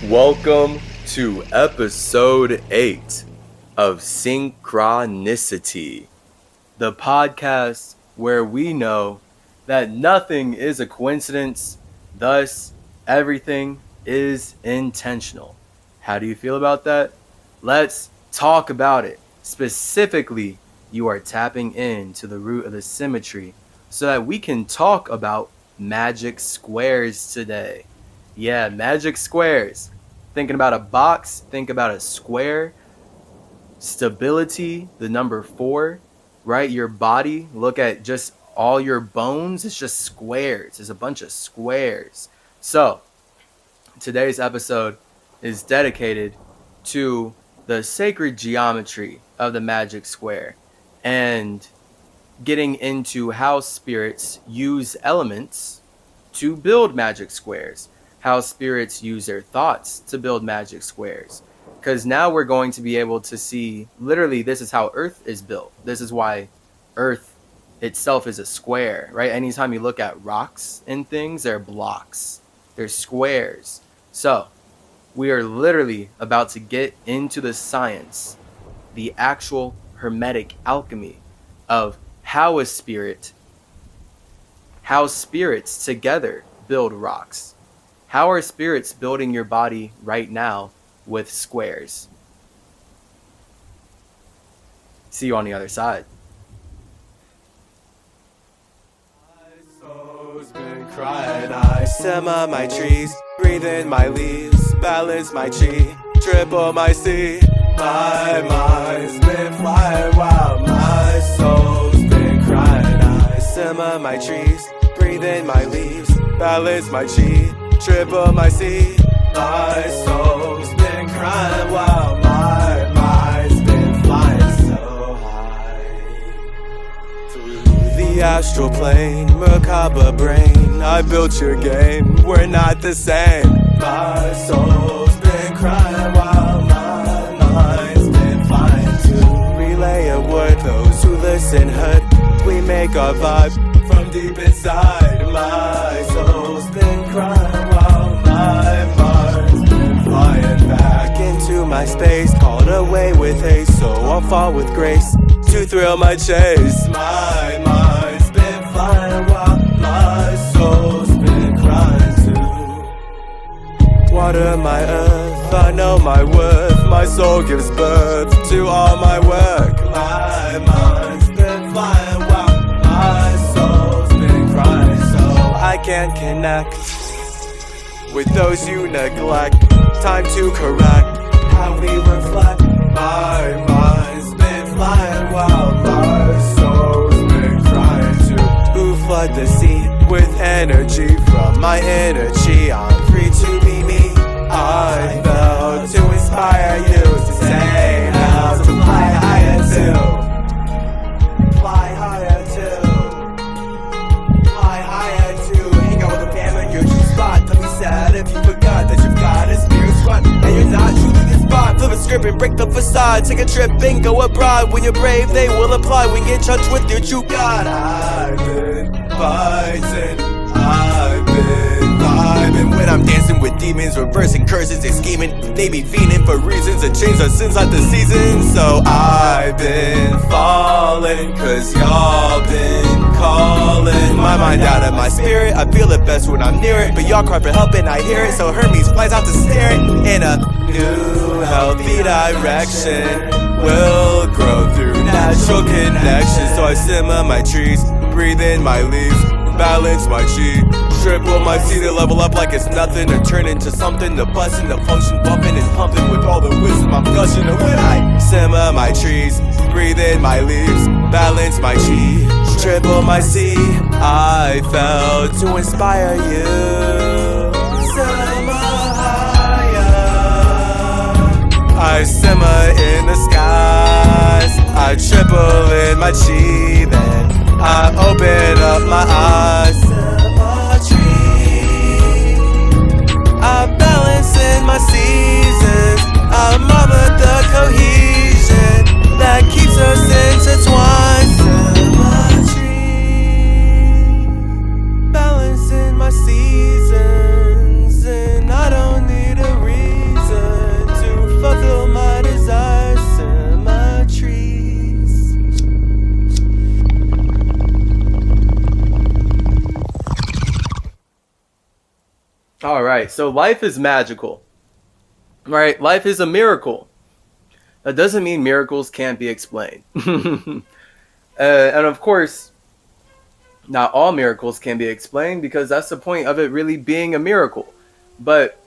Welcome to episode 8 of Cynchranici-Tea, the podcast where we know that nothing is a coincidence, thus everything is intentional. How do you feel about that? Let's talk about it. Specifically, you are tapping into the root of the symmetry so that we can talk about magic squares today. Yeah, magic squares. Thinking about a box, think about a square. Stability, the number 4, right? Your body, look at just all your bones. It's just squares. It's a bunch of squares. So, today's episode is dedicated to the sacred geometry of the magic square and getting into how spirits use elements to build magic squares, how spirits use their thoughts to build magic squares. Because now we're going to be able to see, literally, this is how Earth is built. This is why Earth itself is a square, right? Anytime you look at rocks and things, they're blocks. They're squares. So, we are literally about to get into the science, the actual hermetic alchemy of how spirits together build rocks. How are spirits building your body right now with squares? See you on the other side. My soul's been crying, I simmer my trees, breathe in my leaves, balance my chi, triple my C. My mind's been flying wild, my soul's been crying, I simmer my trees, breathe in my leaves, balance my chi, triple my C. My soul's been crying wild, my mind's been flying so high. Through the astral plane, macabre brain, I built your game, we're not the same. My soul's been crying wild, my mind's been flying too. Relay a word, those who listen heard, we make our vibe from deep inside. My soul's been crying wild, my mind's been flying back into my space, called away with haste, so I'll fall with grace to thrill my chase. My mind's been flying wild, my soul's been crying too. Water my earth, I know my worth, my soul gives birth to all my work. My mind's been flying wild, my soul's been crying so I can't connect with those you neglect. Time to correct how we reflect. My mind's been flying wild, my soul's been crying too. Who flood the sea with energy from my inner chi? I'm free to be me. I fell to inspire you to say how to fly higher too. Fly higher too. Fly higher too. Hang out with the fam in your true spot. Don't be sad if you forgot that you've got a spirit squad and you're not truly the spot. Flip a script and break the facade. Take a trip and go abroad. When you're brave, they will apply. When you get in touch with your true God. I've been fighting. I've been vibing when I'm dancing with demons, reversing curses and scheming. They be fiending for reasons to change our sins like the seasons. So I've been falling, cause y'all been calling my mind out of my spirit. I feel it best when I'm near it, but y'all cry for help and I hear it. So Hermes flies out to stare it in a new healthy direction. We'll grow through natural connections. So I simmer my trees, breathe in my leaves, balance my chi, triple my C to level up like it's nothing, to turn into something, to bust into function, bumping and pumping with all the wisdom I'm gushing. And when I simmer my trees, breathe in my leaves, balance my chi, triple my C, I fell to inspire you. Simmer higher, I simmer in the skies, I triple in my chi, then I open up my eyes. Symmetry, I balance in my seasons, I mother the cohesion that keeps us intertwined. Symmetry, balance in my seasons, and I don't need a reason. All right, so life is magical, right? Life is a miracle. That doesn't mean miracles can't be explained. And of course, not all miracles can be explained because that's the point of it really being a miracle. But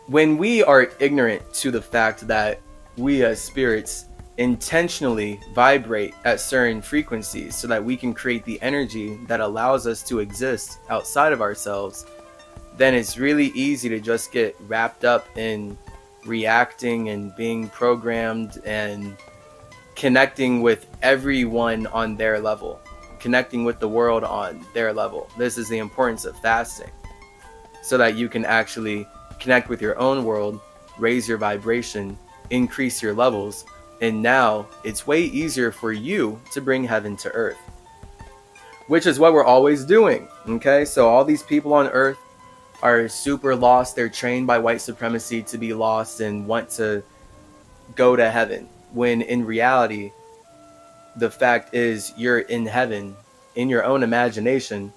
when we are ignorant to the fact that we as spirits intentionally vibrate at certain frequencies so that we can create the energy that allows us to exist outside of ourselves, then it's really easy to just get wrapped up in reacting and being programmed and connecting with everyone on their level, connecting with the world on their level. This is the importance of fasting, so that you can actually connect with your own world, raise your vibration, increase your levels, and now it's way easier for you to bring heaven to earth, which is what we're always doing. Okay, so all these people on earth are super lost. They're trained by white supremacy to be lost and want to go to heaven, when in reality, the fact is you're in heaven in your own imagination,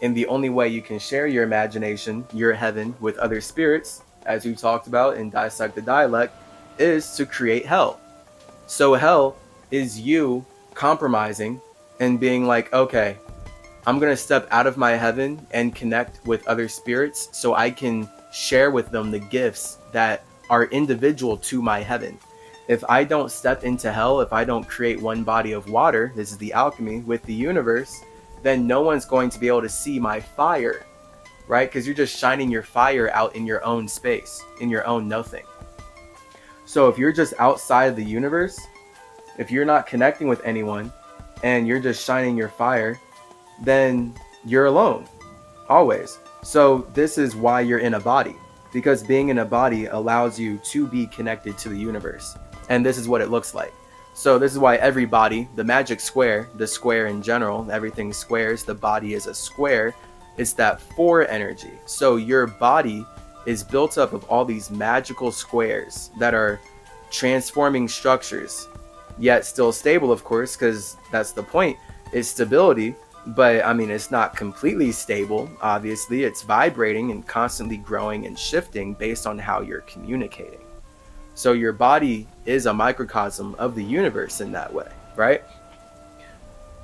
and the only way you can share your imagination, your heaven, with other spirits, as we talked about in Dissect the Dialect, is to create hell. So hell is you compromising and being like, okay, I'm going to step out of my heaven and connect with other spirits so I can share with them the gifts that are individual to my heaven. If I don't step into hell, if I don't create one body of water, this is the alchemy with the universe, then no one's going to be able to see my fire, right? Because you're just shining your fire out in your own space, in your own nothing. So if you're just outside of the universe, if you're not connecting with anyone and you're just shining your fire, then you're alone, always. So this is why you're in a body, because being in a body allows you to be connected to the universe. And this is what it looks like. So this is why every body, the magic square, the square in general, everything squares, the body is a square. It's that 4 energy. So your body is built up of all these magical squares that are transforming structures, yet still stable, of course, because that's the point. It's stability, but I mean, it's not completely stable. Obviously, it's vibrating and constantly growing and shifting based on how you're communicating. So your body is a microcosm of the universe in that way, right?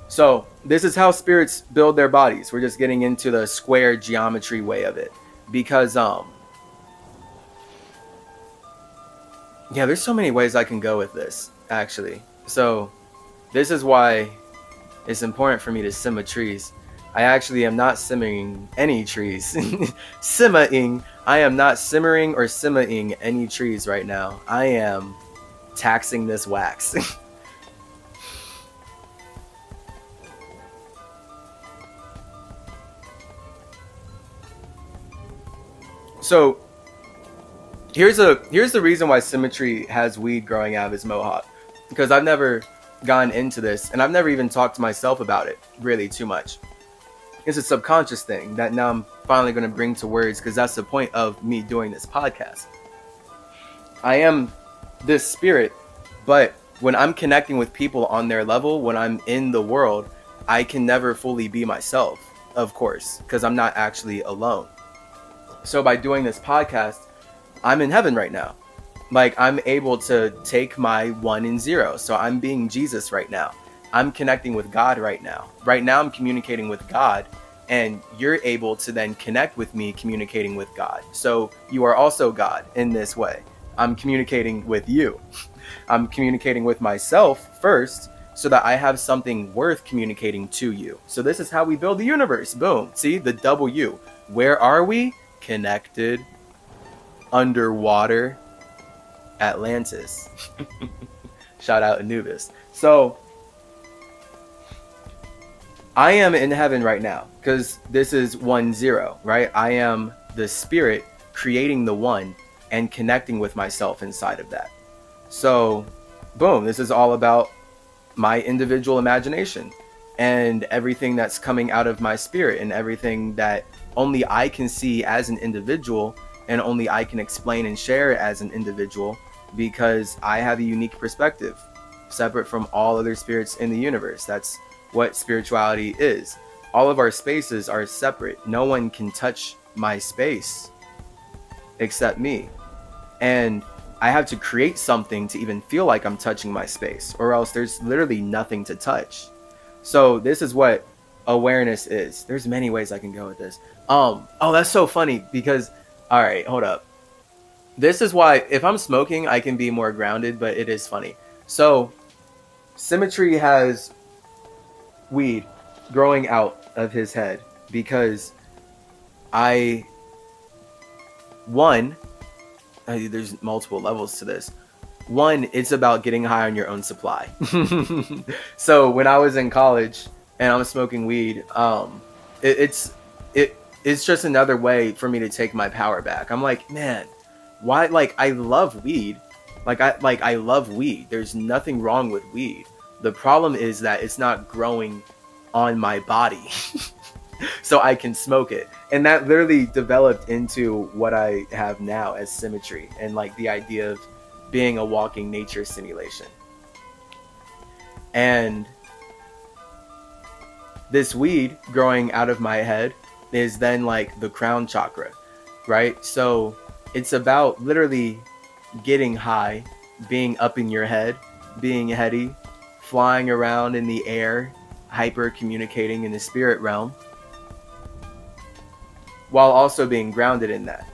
So this is how spirits build their bodies. We're just getting into the square geometry way of it, because yeah, there's so many ways I can go with this, actually. So this is why it's important for me to simmer trees. I actually am not simmering any trees. Simmering. I am not simmering or simmering any trees right now. I am taxing this wax. So here's the reason why Symmetry has weed growing out of his mohawk, because I've never gone into this, and I've never even talked to myself about it really too much. It's a subconscious thing that now I'm finally going to bring to words, because that's the point of me doing this podcast. I am this spirit, but when I'm connecting with people on their level, when I'm in the world, I can never fully be myself, of course, because I'm not actually alone. So by doing this podcast, I'm in heaven right now. Like, I'm able to take my 1 and 0. So I'm being Jesus right now. I'm connecting with God right now. Right now I'm communicating with God, and you're able to then connect with me communicating with God. So you are also God in this way. I'm communicating with you. I'm communicating with myself first, so that I have something worth communicating to you. So this is how we build the universe. Boom. See, the W. Where are we? Connected. Underwater. Atlantis. Shout out Anubis. So I am in heaven right now, because this is 1-0, right? I am the spirit creating the 1 and connecting with myself inside of that. So boom, this is all about my individual imagination and everything that's coming out of my spirit, and everything that only I can see as an individual, and only I can explain and share as an individual, because I have a unique perspective separate from all other spirits in the universe. That's what spirituality is. All of our spaces are separate. No one can touch my space except me. And I have to create something to even feel like I'm touching my space, or else there's literally nothing to touch. So this is what awareness is. There's many ways I can go with this. Oh, that's so funny because, all right, hold up. This is why if I'm smoking, I can be more grounded, but it is funny. So Symmetry has weed growing out of his head because I, one, there's multiple levels to this. One, it's about getting high on your own supply. So when I was in college and I'm smoking weed, it's just another way for me to take my power back. I'm like, man, why? Like, I love weed. I love weed. There's nothing wrong with weed. The problem is that it's not growing on my body. So I can smoke it. And that literally developed into what I have now as Symmetry, and like the idea of being a walking nature simulation. And this weed growing out of my head is then like the crown chakra, right? So it's about literally getting high, being up in your head, being heady, flying around in the air, hyper communicating in the spirit realm, while also being grounded in that.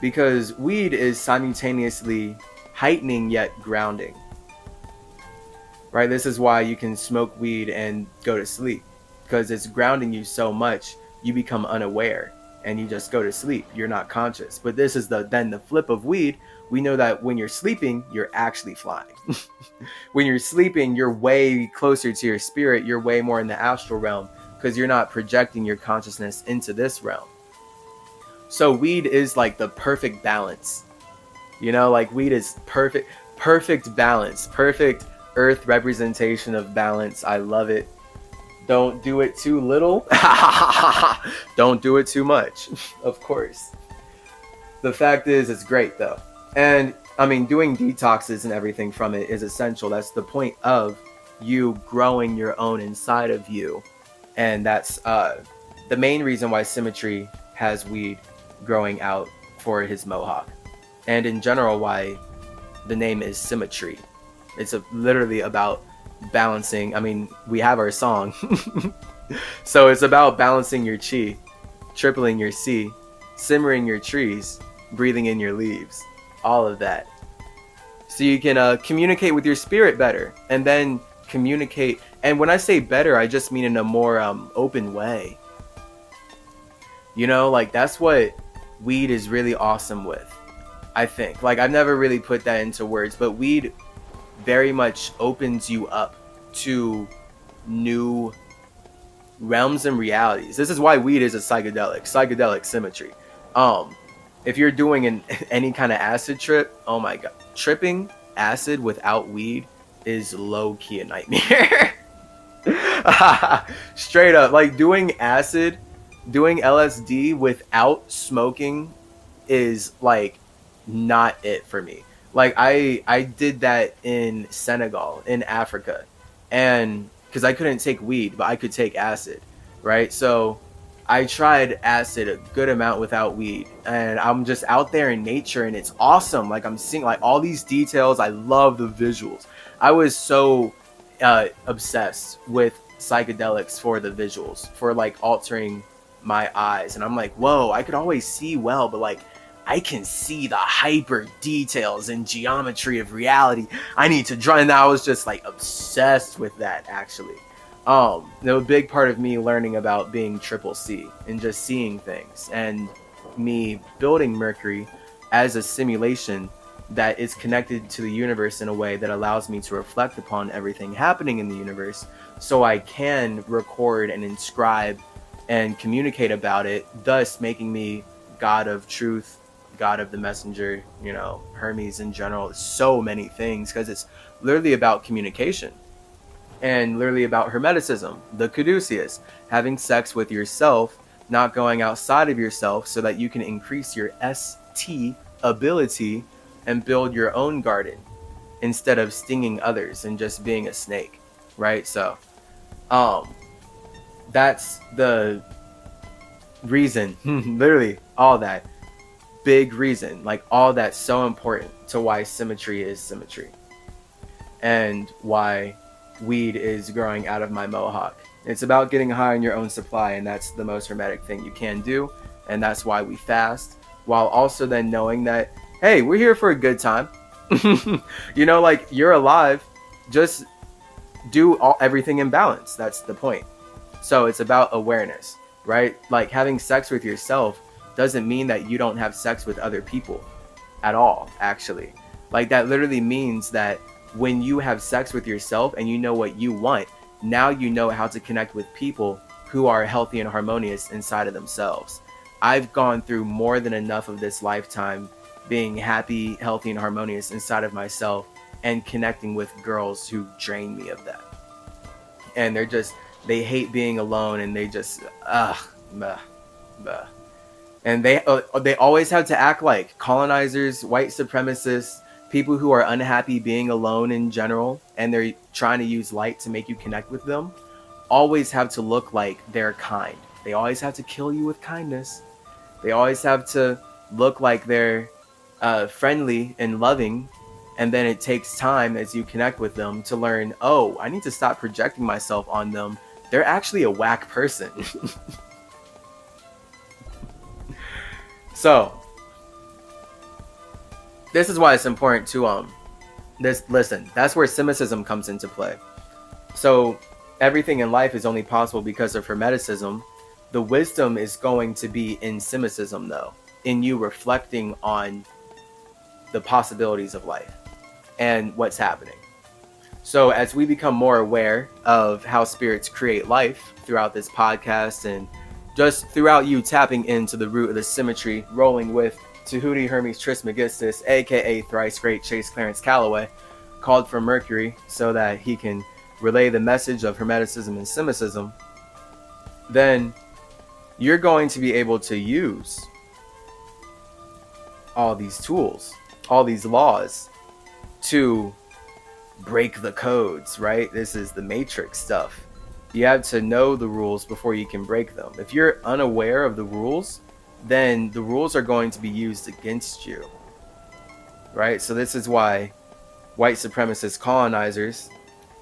Because weed is simultaneously heightening yet grounding. Right? This is why you can smoke weed and go to sleep. Because it's grounding you so much, you become unaware and you just go to sleep. You're not conscious. But this is then the flip of weed. We know that when you're sleeping, you're actually flying. When you're sleeping, you're way closer to your spirit. You're way more in the astral realm because you're not projecting your consciousness into this realm. So weed is like the perfect balance. You know, like weed is perfect balance, perfect earth representation of balance. I love it. Don't do it too little. Don't do it too much, of course. The fact is, it's great though. And I mean, doing detoxes and everything from it is essential. That's the point of you growing your own inside of you. And that's the main reason why Symmetry has weed growing out for his mohawk. And in general, why the name is Symmetry. It's literally about balancing. I mean, we have our song. So it's about balancing your chi, tripling your si, simmering your trees, breathing in your leaves. All of that. So you can communicate with your spirit better, and then communicate. And when I say better, I just mean in a more open way. You know, like that's what weed is really awesome with, I think. Like I've never really put that into words, but weed very much opens you up to new realms and realities. This is why weed is a psychedelic Symmetry. If you're doing any kind of acid trip, oh my god, tripping acid without weed is low-key a nightmare. Straight up, like doing LSD without smoking is like not it for me. Like I did that in Senegal, in Africa, and because I couldn't take weed, but I could take acid, right? So I tried acid a good amount without weed, and I'm just out there in nature, and it's awesome. Like I'm seeing like all these details. I love the visuals. I was so obsessed with psychedelics for the visuals, for like altering my eyes, and I'm like, whoa, I could always see well, but like I can see the hyper details and geometry of reality. I need to draw, and I was just like obsessed with that actually. A big part of me learning about being triple C and just seeing things, and me building Mercury as a simulation that is connected to the universe in a way that allows me to reflect upon everything happening in the universe, so I can record and inscribe and communicate about it, thus making me God of truth, God of the messenger, you know, Hermes in general, so many things, because it's literally about communication. And literally about Hermeticism, the caduceus, having sex with yourself, not going outside of yourself, so that you can increase your ST ability and build your own garden instead of stinging others and just being a snake, right? So that's the reason. Literally all that. big reason, like all that's so important to why symmetry is symmetry, and why weed is growing out of my mohawk. It's about getting high on your own supply, and that's the most hermetic thing you can do, and that's why we fast, while also then knowing that, hey, we're here for a good time. Like, you're alive, just do everything in balance. That's the point. So it's about awareness, right? Like, having sex with yourself doesn't mean that you don't have sex with other people at all, actually. Like, that literally means that when you have sex with yourself and you know what you want, now you know how to connect with people who are healthy and harmonious inside of themselves. I've gone through more than enough of this lifetime being happy, healthy, and harmonious inside of myself, and connecting with girls who drain me of that. And they hate being alone, and they just, bah. And they always have to act like colonizers, white supremacists, people who are unhappy being alone in general, and they're trying to use light to make you connect with them, always have to look like they're kind. They always have to kill you with kindness. They always have to look like they're friendly and loving. And then it takes time as you connect with them to learn, oh, I need to stop projecting myself on them. They're actually a whack person. So this is why it's important to listen. That's where Semitism comes into play. So everything in life is only possible because of Hermeticism. The wisdom is going to be in Semitism, though, in you reflecting on the possibilities of life and what's happening. So as we become more aware of how spirits create life throughout this podcast, and just throughout you tapping into the root of the symmetry, rolling with Tahuti Hermes Trismegistus, aka Thrice Great Chase Clarence Calloway, called from Mercury so that he can relay the message of Hermeticism and Semitism, then you're going to be able to use all these tools, all these laws, to break the codes, right? This is the Matrix stuff. You have to know the rules before you can break them. If you're unaware of the rules, then the rules are going to be used against you, right? So this is why white supremacist colonizers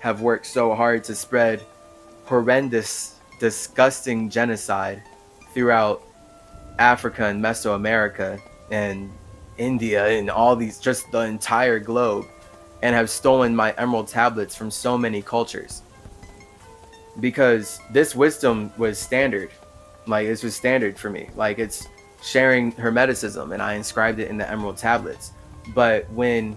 have worked so hard to spread horrendous, disgusting genocide throughout Africa and Mesoamerica and India and all these, just the entire globe, and have stolen my emerald tablets from so many cultures. Because this wisdom was standard. Like, this was standard for me. Like, it's sharing Hermeticism, and I inscribed it in the emerald tablets. But when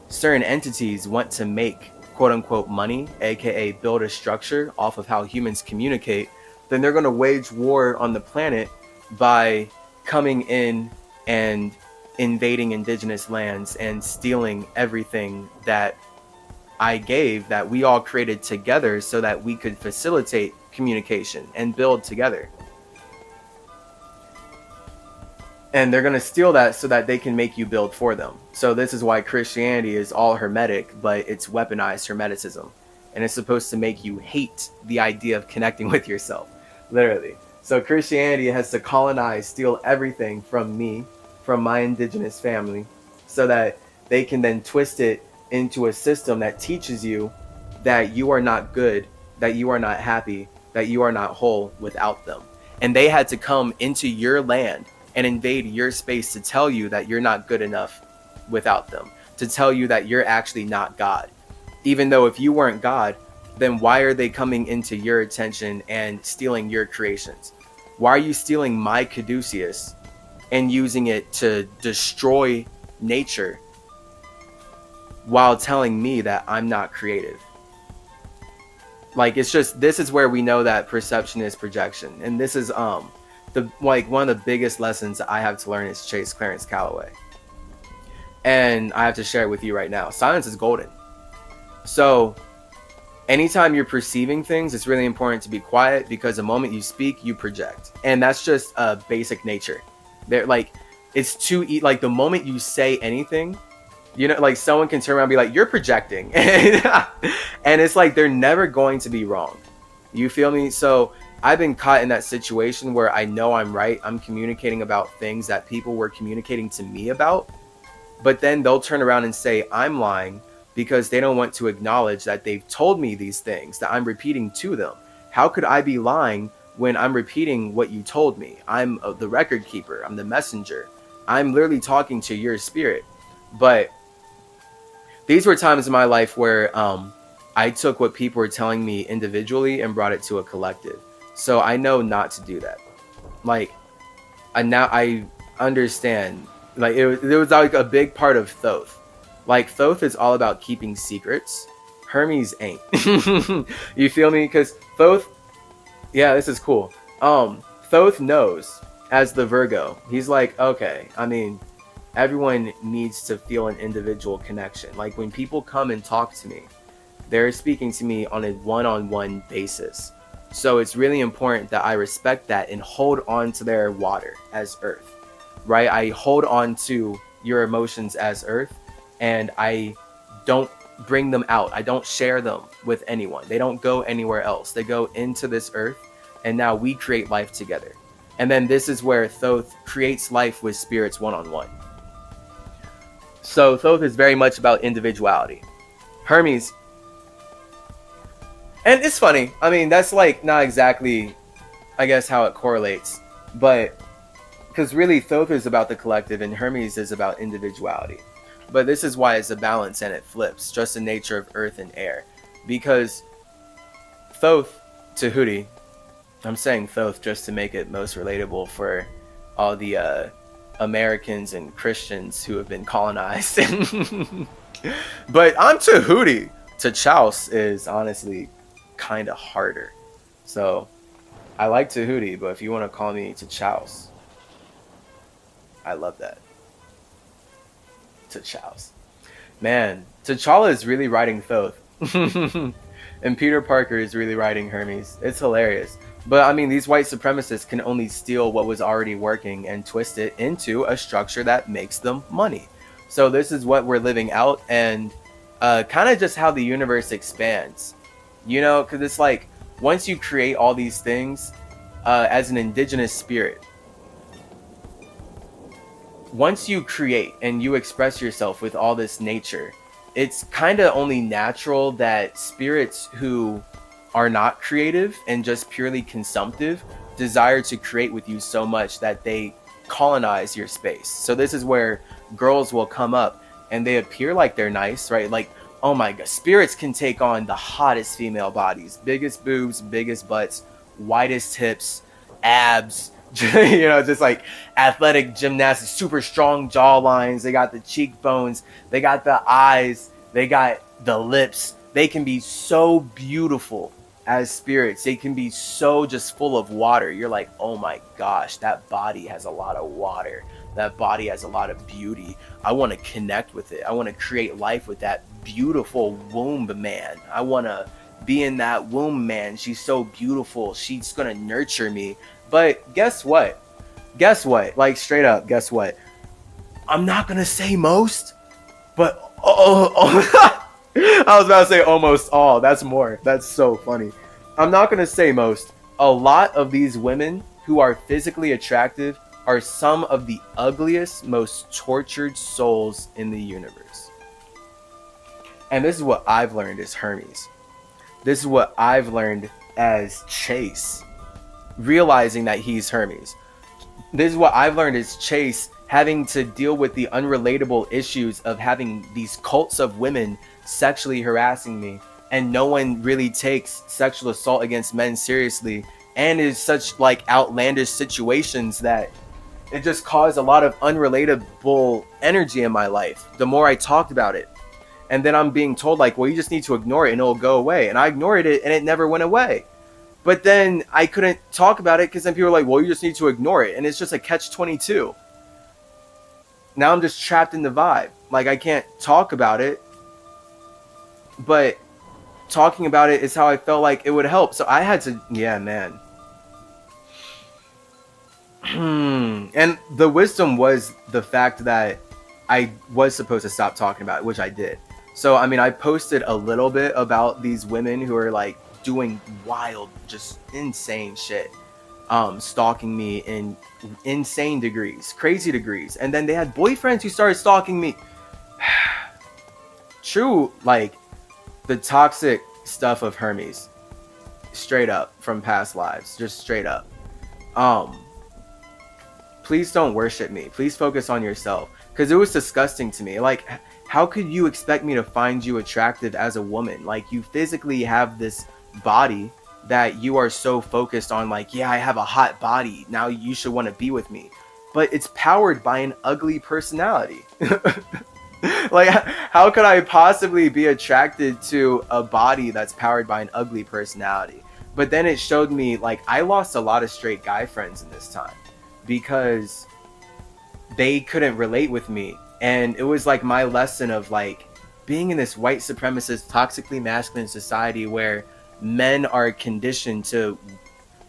certain entities want to make quote unquote money, aka build a structure off of how humans communicate, then they're going to wage war on the planet by coming in and invading indigenous lands and stealing everything that I gave, that we all created together so that we could facilitate communication and build together. And they're going to steal that so that they can make you build for them. So this is why Christianity is all Hermetic, but it's weaponized Hermeticism. And it's supposed to make you hate the idea of connecting with yourself, literally. So Christianity has to colonize, steal everything from me, from my indigenous family, so that they can then twist it into a system that teaches you that you are not good, that you are not happy, that you are not whole without them. And they had to come into your land and invade your space to tell you that you're not good enough without them, to tell you that you're actually not God. Even though if you weren't God, then why are they coming into your attention and stealing your creations? Why are you stealing my caduceus and using it to destroy nature while telling me that I'm not creative? Like, it's just, this is where we know that perception is projection. And this is one of the biggest lessons I have to learn is Chase Clarence Calloway. And I have to share it with you right now. Silence is golden. So anytime you're perceiving things, it's really important to be quiet, because the moment you speak, you project. And that's just a basic nature. They're like, it's too like the moment you say anything, you know, like someone can turn around and be like, you're projecting. And it's like, they're never going to be wrong. You feel me? So I've been caught in that situation where I know I'm right. I'm communicating about things that people were communicating to me about, but then they'll turn around and say I'm lying because they don't want to acknowledge that they've told me these things that I'm repeating to them. How could I be lying when I'm repeating what you told me? I'm the record keeper. I'm the messenger. I'm literally talking to your spirit. But these were times in my life where I took what people were telling me individually and brought it to a collective. So I know not to do that. Like, now I understand. Like, it was like a big part of Thoth. Like, Thoth is all about keeping secrets. Hermes ain't. You feel me? Because Thoth, yeah, this is cool. Thoth knows as the Virgo. He's like, okay, I mean, everyone needs to feel an individual connection. Like, when people come and talk to me, they're speaking to me on a one-on-one basis. So it's really important that I respect that and hold on to their water as earth, right? I hold on to your emotions as earth, and I don't bring them out. I don't share them with anyone. They don't go anywhere else. They go into this earth, and now we create life together. And then this is where Thoth creates life with spirits one-on-one. So Thoth is very much about individuality. Hermes, and it's funny, I mean, that's like not exactly, I guess, how it correlates, but because really Thoth is about the collective and Hermes is about individuality. But this is why it's a balance and it flips, just the nature of earth and air. Because Thoth to Hootie, I'm saying Thoth just to make it most relatable for all the Americans and Christians who have been colonized. But I'm to Hootie. To Chouse is honestly kind of harder. So I like Tahuti, but if you want to call me T'Chaus, I love that. T'Chaus. Man, T'Challa is really writing Thoth. And Peter Parker is really writing Hermes. It's hilarious. But I mean, these white supremacists can only steal what was already working and twist it into a structure that makes them money. So this is what we're living out, and kind of just how the universe expands. You know, because it's like, once you create all these things as an indigenous spirit, once you create and you express yourself with all this nature, it's kind of only natural that spirits who are not creative and just purely consumptive desire to create with you so much that they colonize your space. So this is where girls will come up and they appear like they're nice, right? Like, oh my god, spirits can take on the hottest female bodies, biggest boobs, biggest butts, widest hips, abs, you know, just like athletic gymnastics, super strong jaw lines. They got the cheekbones, they got the eyes, they got the lips. They can be so beautiful as spirits. They can be so just full of water. You're like, oh my gosh, that body has a lot of water. That body has a lot of beauty. I want to connect with it. I want to create life with that beautiful womb man. I want to be in that womb man. She's so beautiful. She's going to nurture me. But guess what? Guess what? Like, straight up, guess what? I'm not going to say most, but I was about to say almost all. That's more. That's so funny. I'm not going to say most. A lot of these women who are physically attractive are some of the ugliest, most tortured souls in the universe. And this is what I've learned as Hermes. This is what I've learned as Chase, realizing that he's Hermes. This is what I've learned as Chase, having to deal with the unrelatable issues of having these cults of women sexually harassing me, and no one really takes sexual assault against men seriously, and is such like outlandish situations that it just caused a lot of unrelatable energy in my life the more I talked about it. And then I'm being told like, well, you just need to ignore it and it'll go away. And I ignored it and it never went away. But then I couldn't talk about it because then people were like, well, you just need to ignore it. And it's just a catch-22. Now I'm just trapped in the vibe. Like, I can't talk about it. But talking about it is how I felt like it would help. So I had to, yeah, man. And the wisdom was the fact that I was supposed to stop talking about it, which I did. So, I mean, I posted a little bit about these women who are like doing wild, just insane shit, stalking me in insane degrees, crazy degrees. And then they had boyfriends who started stalking me. True, like the toxic stuff of Hermes, straight up from past lives, just straight up. Please don't worship me. Please focus on yourself, because it was disgusting to me. Like, how could you expect me to find you attractive as a woman? Like, you physically have this body that you are so focused on, like, yeah, I have a hot body, now you should want to be with me. But it's powered by an ugly personality. Like, how could I possibly be attracted to a body that's powered by an ugly personality? But then it showed me, like, I lost a lot of straight guy friends in this time because they couldn't relate with me. And it was like my lesson of, like, being in this white supremacist, toxically masculine society where men are conditioned to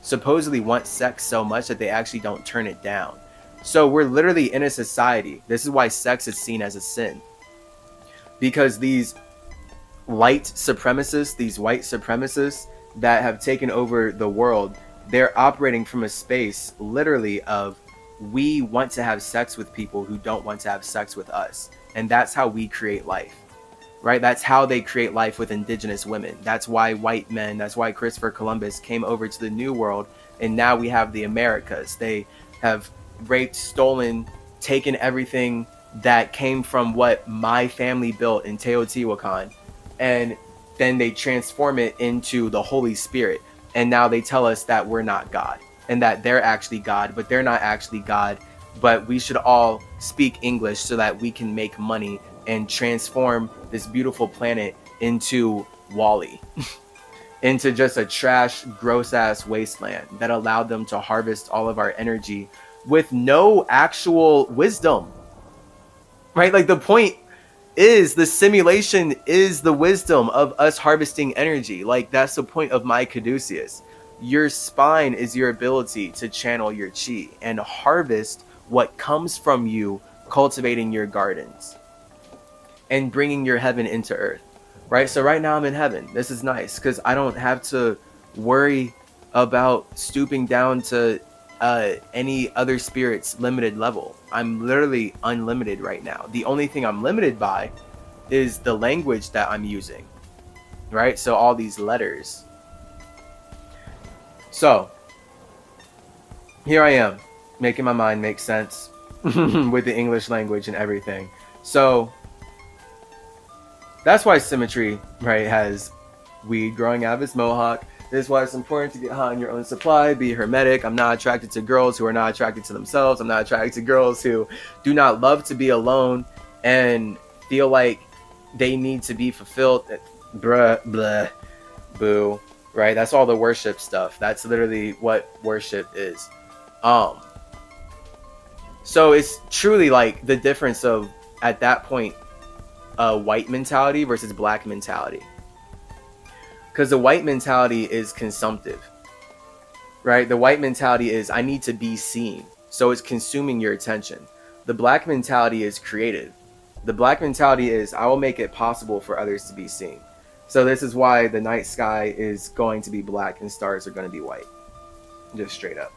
supposedly want sex so much that they actually don't turn it down. So we're literally in a society. This is why sex is seen as a sin. Because these white supremacists that have taken over the world, they're operating from a space literally of, we want to have sex with people who don't want to have sex with us. And that's how we create life, right? That's how they create life with indigenous women. That's why white men, that's why Christopher Columbus came over to the New World. And now we have the Americas. They have raped, stolen, taken everything that came from what my family built in Teotihuacan, and then they transform it into the Holy Spirit. And now they tell us that we're not God and that they're actually God, but they're not actually God. But we should all speak English so that we can make money and transform this beautiful planet into Wall-E, into just a trash, gross ass wasteland that allowed them to harvest all of our energy with no actual wisdom, right? Like, the point is, the simulation is the wisdom of us harvesting energy. Like, that's the point of my caduceus. Your spine is your ability to channel your chi and harvest what comes from you cultivating your gardens and bringing your heaven into earth, right? So right now I'm in heaven. This is nice because I don't have to worry about stooping down to any other spirit's limited level. I'm literally unlimited right now. The only thing I'm limited by is the language that I'm using, right? So all these letters. So here I am, making my mind make sense with the English language and everything. So that's why Symmetry, right, has weed growing out of his mohawk. This is why it's important to get high on your own supply, be hermetic. I'm not attracted to girls who are not attracted to themselves. I'm not attracted to girls who do not love to be alone and feel like they need to be fulfilled. Bruh, blah, boo, right? That's all the worship stuff. That's literally what worship is. So it's truly like the difference of, at that point, white mentality versus black mentality. Because the white mentality is consumptive, right? The white mentality is, I need to be seen. So it's consuming your attention. The black mentality is creative. The black mentality is, I will make it possible for others to be seen. So this is why the night sky is going to be black and stars are going to be white. Just straight up.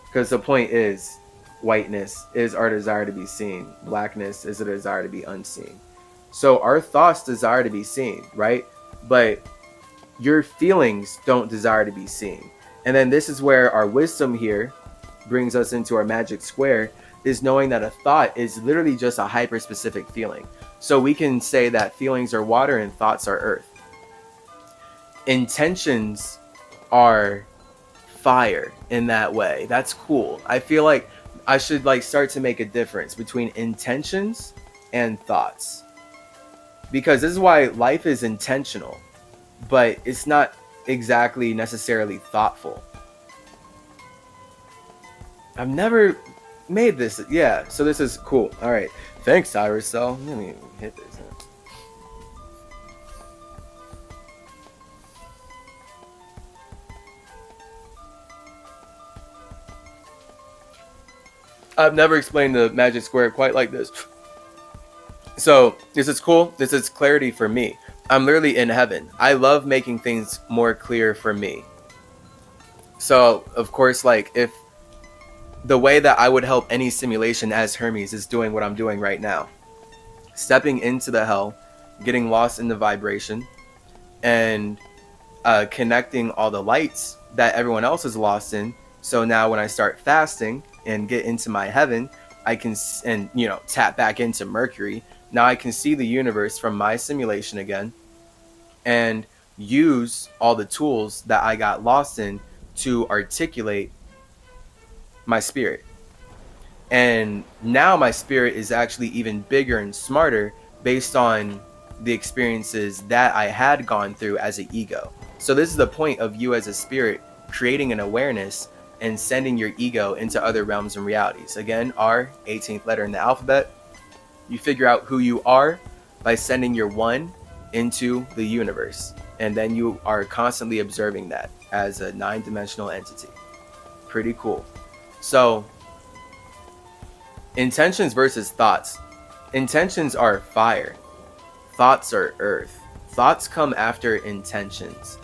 Because the point is, whiteness is our desire to be seen. Blackness is a desire to be unseen. So our thoughts desire to be seen, right? But your feelings don't desire to be seen. And then this is where our wisdom here brings us into our magic square, is knowing that a thought is literally just a hyper-specific feeling. So we can say that feelings are water and thoughts are earth. Intentions are fire in that way. That's cool. I feel like I should start to make a difference between intentions and thoughts. Because this is why life is intentional, but it's not exactly necessarily thoughtful. I've never made this. Yeah, so this is cool. All right. Thanks, Cyrus. So let me hit this. I've never explained the magic square quite like this. So this is cool. This is clarity for me. I'm literally in heaven. I love making things more clear for me. So, of course, like, if the way that I would help any simulation as Hermes is doing what I'm doing right now, stepping into the hell, getting lost in the vibration, and connecting all the lights that everyone else is lost in. So now when I start fasting and get into my heaven, I can, and tap back into Mercury. Now I can see the universe from my simulation again and use all the tools that I got lost in to articulate my spirit. And now my spirit is actually even bigger and smarter based on the experiences that I had gone through as an ego. So this is the point of you as a spirit creating an awareness and sending your ego into other realms and realities. Again, R, 18th letter in the alphabet. You figure out who you are by sending your one into the universe. And then you are constantly observing that as a 9-dimensional entity. Pretty cool. So, intentions versus thoughts. Intentions are fire. Thoughts are earth. Thoughts come after intentions.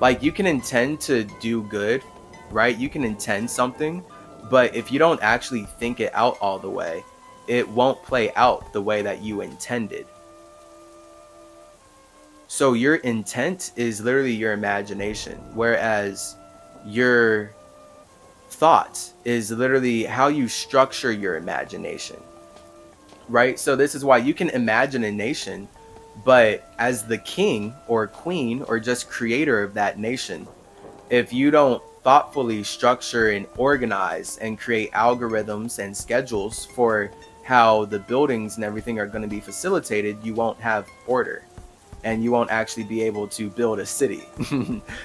Like, you can intend to do good, right? You can intend something, but if you don't actually think it out all the way, it won't play out the way that you intended. So your intent is literally your imagination, whereas your thought is literally how you structure your imagination, right? So this is why you can imagine a nation, but as the king or queen or just creator of that nation, if you don't thoughtfully structure and organize and create algorithms and schedules for how the buildings and everything are going to be facilitated, you won't have order. And you won't actually be able to build a city.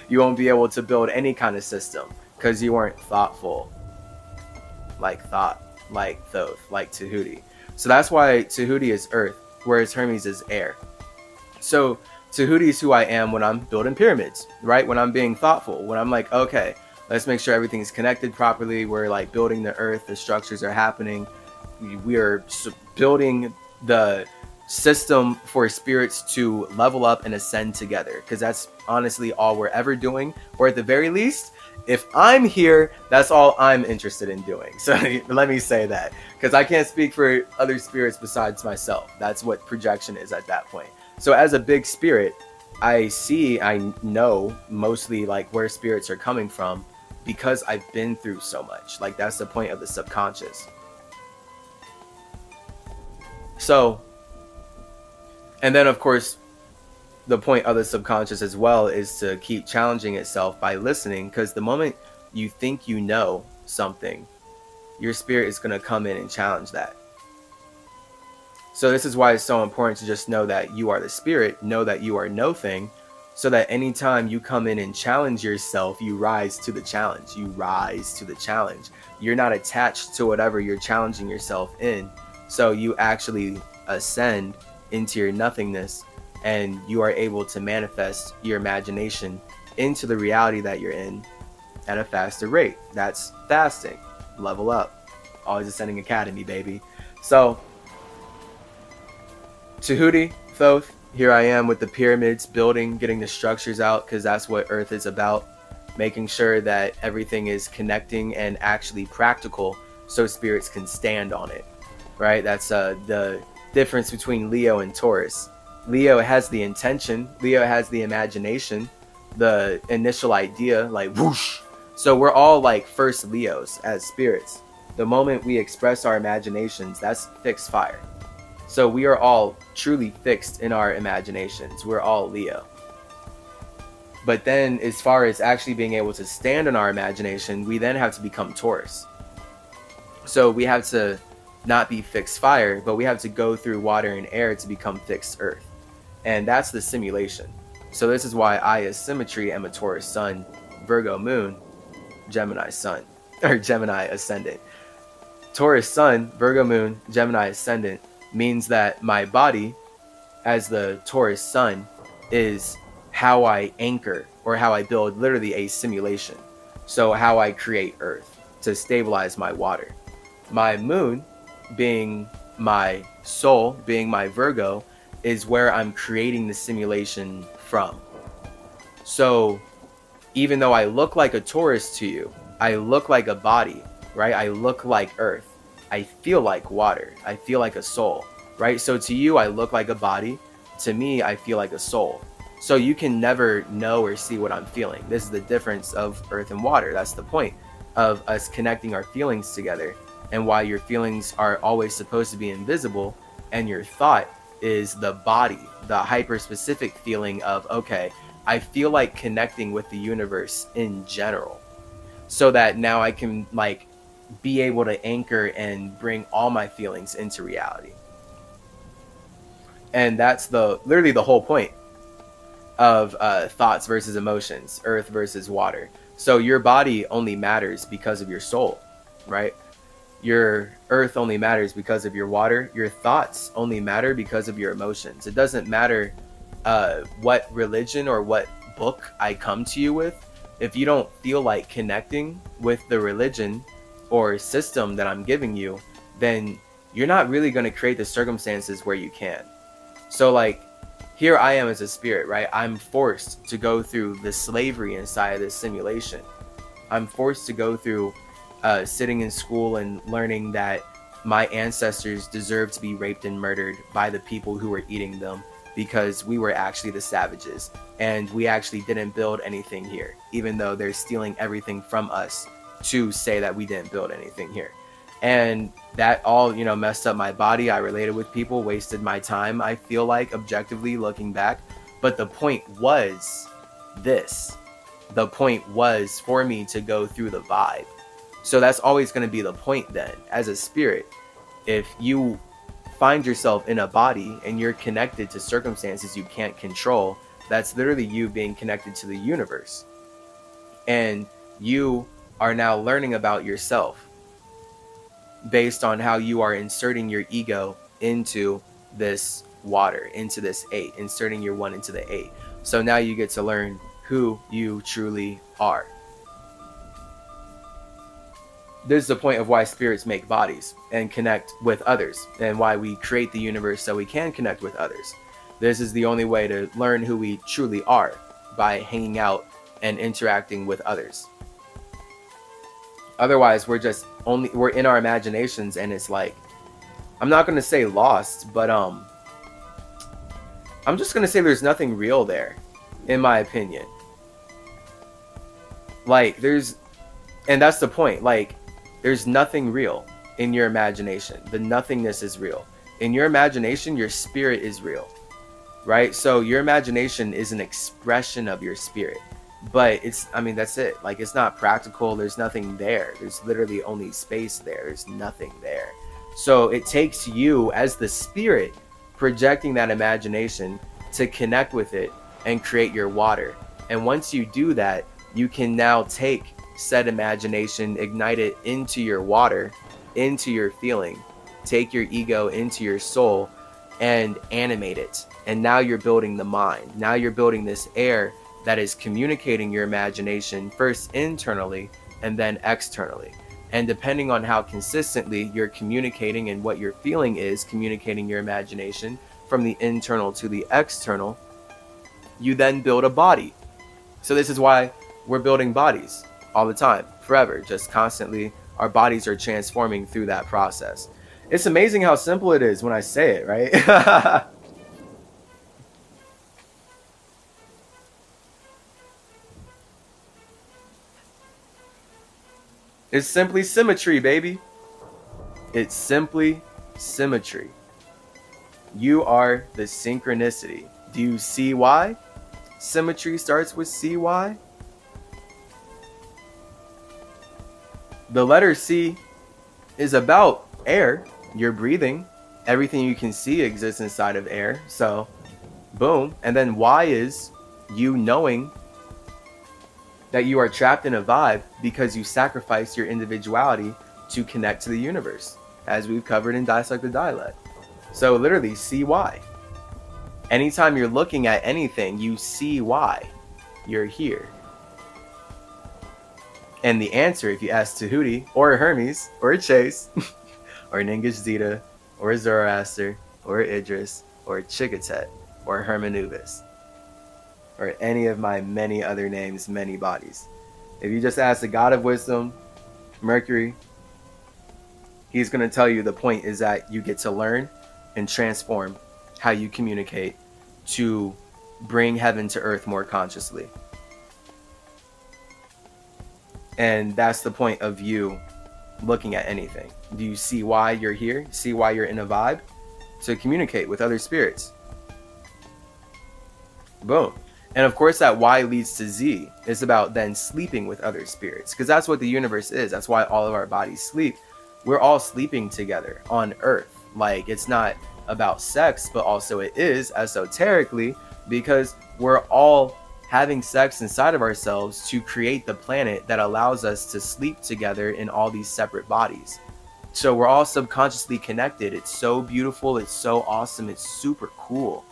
You won't be able to build any kind of system because you weren't thoughtful. Like thought, like Thoth, like Tahuti. So that's why Tahuti is earth, whereas Hermes is air. So Tahuti is who I am when I'm building pyramids, right? When I'm being thoughtful, when I'm like, okay, let's make sure everything's connected properly. We're like building the earth, the structures are happening. We are building the system for spirits to level up and ascend together, because that's honestly all we're ever doing, or at the very least, if I'm here, that's all I'm interested in doing. So let me say that, because I can't speak for other spirits besides myself. That's what projection is at that point. So as a big spirit, I know mostly like where spirits are coming from because I've been through so much. Like, that's the point of the subconscious. So, and then, of course, the point of the subconscious as well is to keep challenging itself by listening, because the moment you think you know something, your spirit is going to come in and challenge that. So this is why it's so important to just know that you are the spirit, know that you are no thing, so that anytime you come in and challenge yourself, you rise to the challenge. You rise to the challenge. You're not attached to whatever you're challenging yourself in. So you actually ascend into your nothingness, and you are able to manifest your imagination into the reality that you're in at a faster rate. That's fasting. Level up. Always Ascending Academy, baby. So, Tahuti, Thoth, here I am with the pyramids, building, getting the structures out, because that's what Earth is about. Making sure that everything is connecting and actually practical so spirits can stand on it, right? That's the difference between Leo and Taurus. Leo has the intention, Leo has the imagination, the initial idea, like whoosh. So we're all like first Leos as spirits. The moment we express our imaginations, that's fixed fire. So we are all truly fixed in our imaginations. We're all Leo. But then as far as actually being able to stand in our imagination, we then have to become Taurus. So we have to not be fixed fire, but we have to go through water and air to become fixed earth. And that's the simulation. So this is why I, as symmetry, am a Taurus sun, Virgo moon, Gemini sun, or Gemini ascendant. Taurus sun, Virgo moon, Gemini ascendant means that my body, as the Taurus sun, is how I anchor, or how I build literally a simulation. So how I create earth to stabilize my water. My moon, being my soul, being my Virgo, is where I'm creating the simulation from. So even though I look like a Taurus to you, I look like a body, right? I look like earth. I feel like water. I feel like a soul, right? So to you, I look like a body. To me, I feel like a soul. So you can never know or see what I'm feeling. This is the difference of earth and water. That's the point of us connecting our feelings together, and why your feelings are always supposed to be invisible, and your thought is the body, the hyper specific feeling of, okay, I feel like connecting with the universe in general, so that now I can like be able to anchor and bring all my feelings into reality. And that's the literally the whole point of thoughts versus emotions, earth versus water. So your body only matters because of your soul, right? Your earth only matters because of your water. Your thoughts only matter because of your emotions. It doesn't matter what religion or what book I come to you with. If you don't feel like connecting with the religion or system that I'm giving you, then you're not really going to create the circumstances where you can. So like, here I am as a spirit, right? I'm forced to go through the slavery inside of this simulation. I'm forced to go through sitting in school and learning that my ancestors deserved to be raped and murdered by the people who were eating them, because we were actually the savages and we actually didn't build anything here, even though they're stealing everything from us to say that we didn't build anything here. And that all, you know, messed up my body. I related with people, wasted my time, I feel like, objectively looking back. But the point was this. The point was for me to go through the vibe. So that's always going to be the point then. As a spirit, if you find yourself in a body and you're connected to circumstances you can't control, that's literally you being connected to the universe. And you are now learning about yourself based on how you are inserting your ego into this water, into this 8, inserting your 1 into the 8. So now you get to learn who you truly are. This is the point of why spirits make bodies and connect with others, and why we create the universe so we can connect with others. This is the only way to learn who we truly are, by hanging out and interacting with others. Otherwise, we're in our imaginations, and it's like, I'm not going to say lost, but I'm just going to say there's nothing real there, in my opinion. Like, and that's the point, like, there's nothing real in your imagination. The nothingness is real. In your imagination, your spirit is real, right? So your imagination is an expression of your spirit. But that's it. Like, it's not practical. There's nothing there. There's literally only space there. There's nothing there. So it takes you as the spirit projecting that imagination to connect with it and create your water. And once you do that, you can now take said imagination, ignite it into your water, into your feeling, take your ego into your soul and animate it. And now you're building the mind. Now you're building this air that is communicating your imagination first internally and then externally. And depending on how consistently you're communicating and what your feeling is communicating your imagination from the internal to the external, you then build a body. So this is why we're building bodies all the time, forever, just constantly. Our bodies are transforming through that process. It's amazing how simple it is when I say it, right? It's simply symmetry, baby. It's simply symmetry. You are the synchronicity. Do you see why? Symmetry starts with CY. The letter C is about air. You're breathing. Everything you can see exists inside of air. So, boom. And then Y is you knowing that you are trapped in a vibe because you sacrificed your individuality to connect to the universe, as we've covered in Dissect the Dialect. So literally, see why. Anytime you're looking at anything, you see why you're here. And the answer, if you ask Tahuti, or Hermes, or Chase, or Ningish Zeta, or Zoroaster, or Idris, or Chikitet or Hermanubis or any of my many other names, many bodies. If you just ask the God of wisdom, Mercury, he's going to tell you the point is that you get to learn and transform how you communicate to bring heaven to earth more consciously. And that's the point of you looking at anything. Do you see why you're here? See why you're in a vibe? To communicate with other spirits. Boom. And of course that Y leads to Z is about then sleeping with other spirits, because that's what the universe is. That's why all of our bodies sleep. We're all sleeping together on earth. Like, it's not about sex, but also it is esoterically, because we're all having sex inside of ourselves to create the planet that allows us to sleep together in all these separate bodies. So we're all subconsciously connected. It's so beautiful. It's so awesome. It's super cool.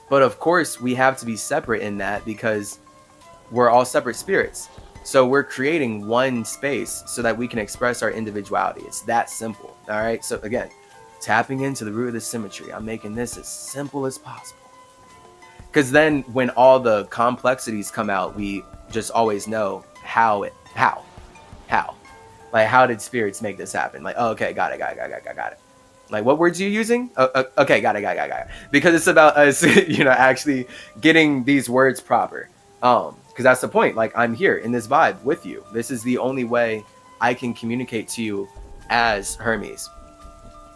But of course, we have to be separate in that because we're all separate spirits. So we're creating one space so that we can express our individuality. It's that simple. All right. So again, tapping into the root of the symmetry. I'm making this as simple as possible. Because then when all the complexities come out, we just always know how. Like, how did spirits make this happen? Like, oh, okay, got it. Like, what words are you using? Okay, got it. Because it's about us, actually getting these words proper. Because that's the point. Like, I'm here in this vibe with you. This is the only way I can communicate to you as Hermes,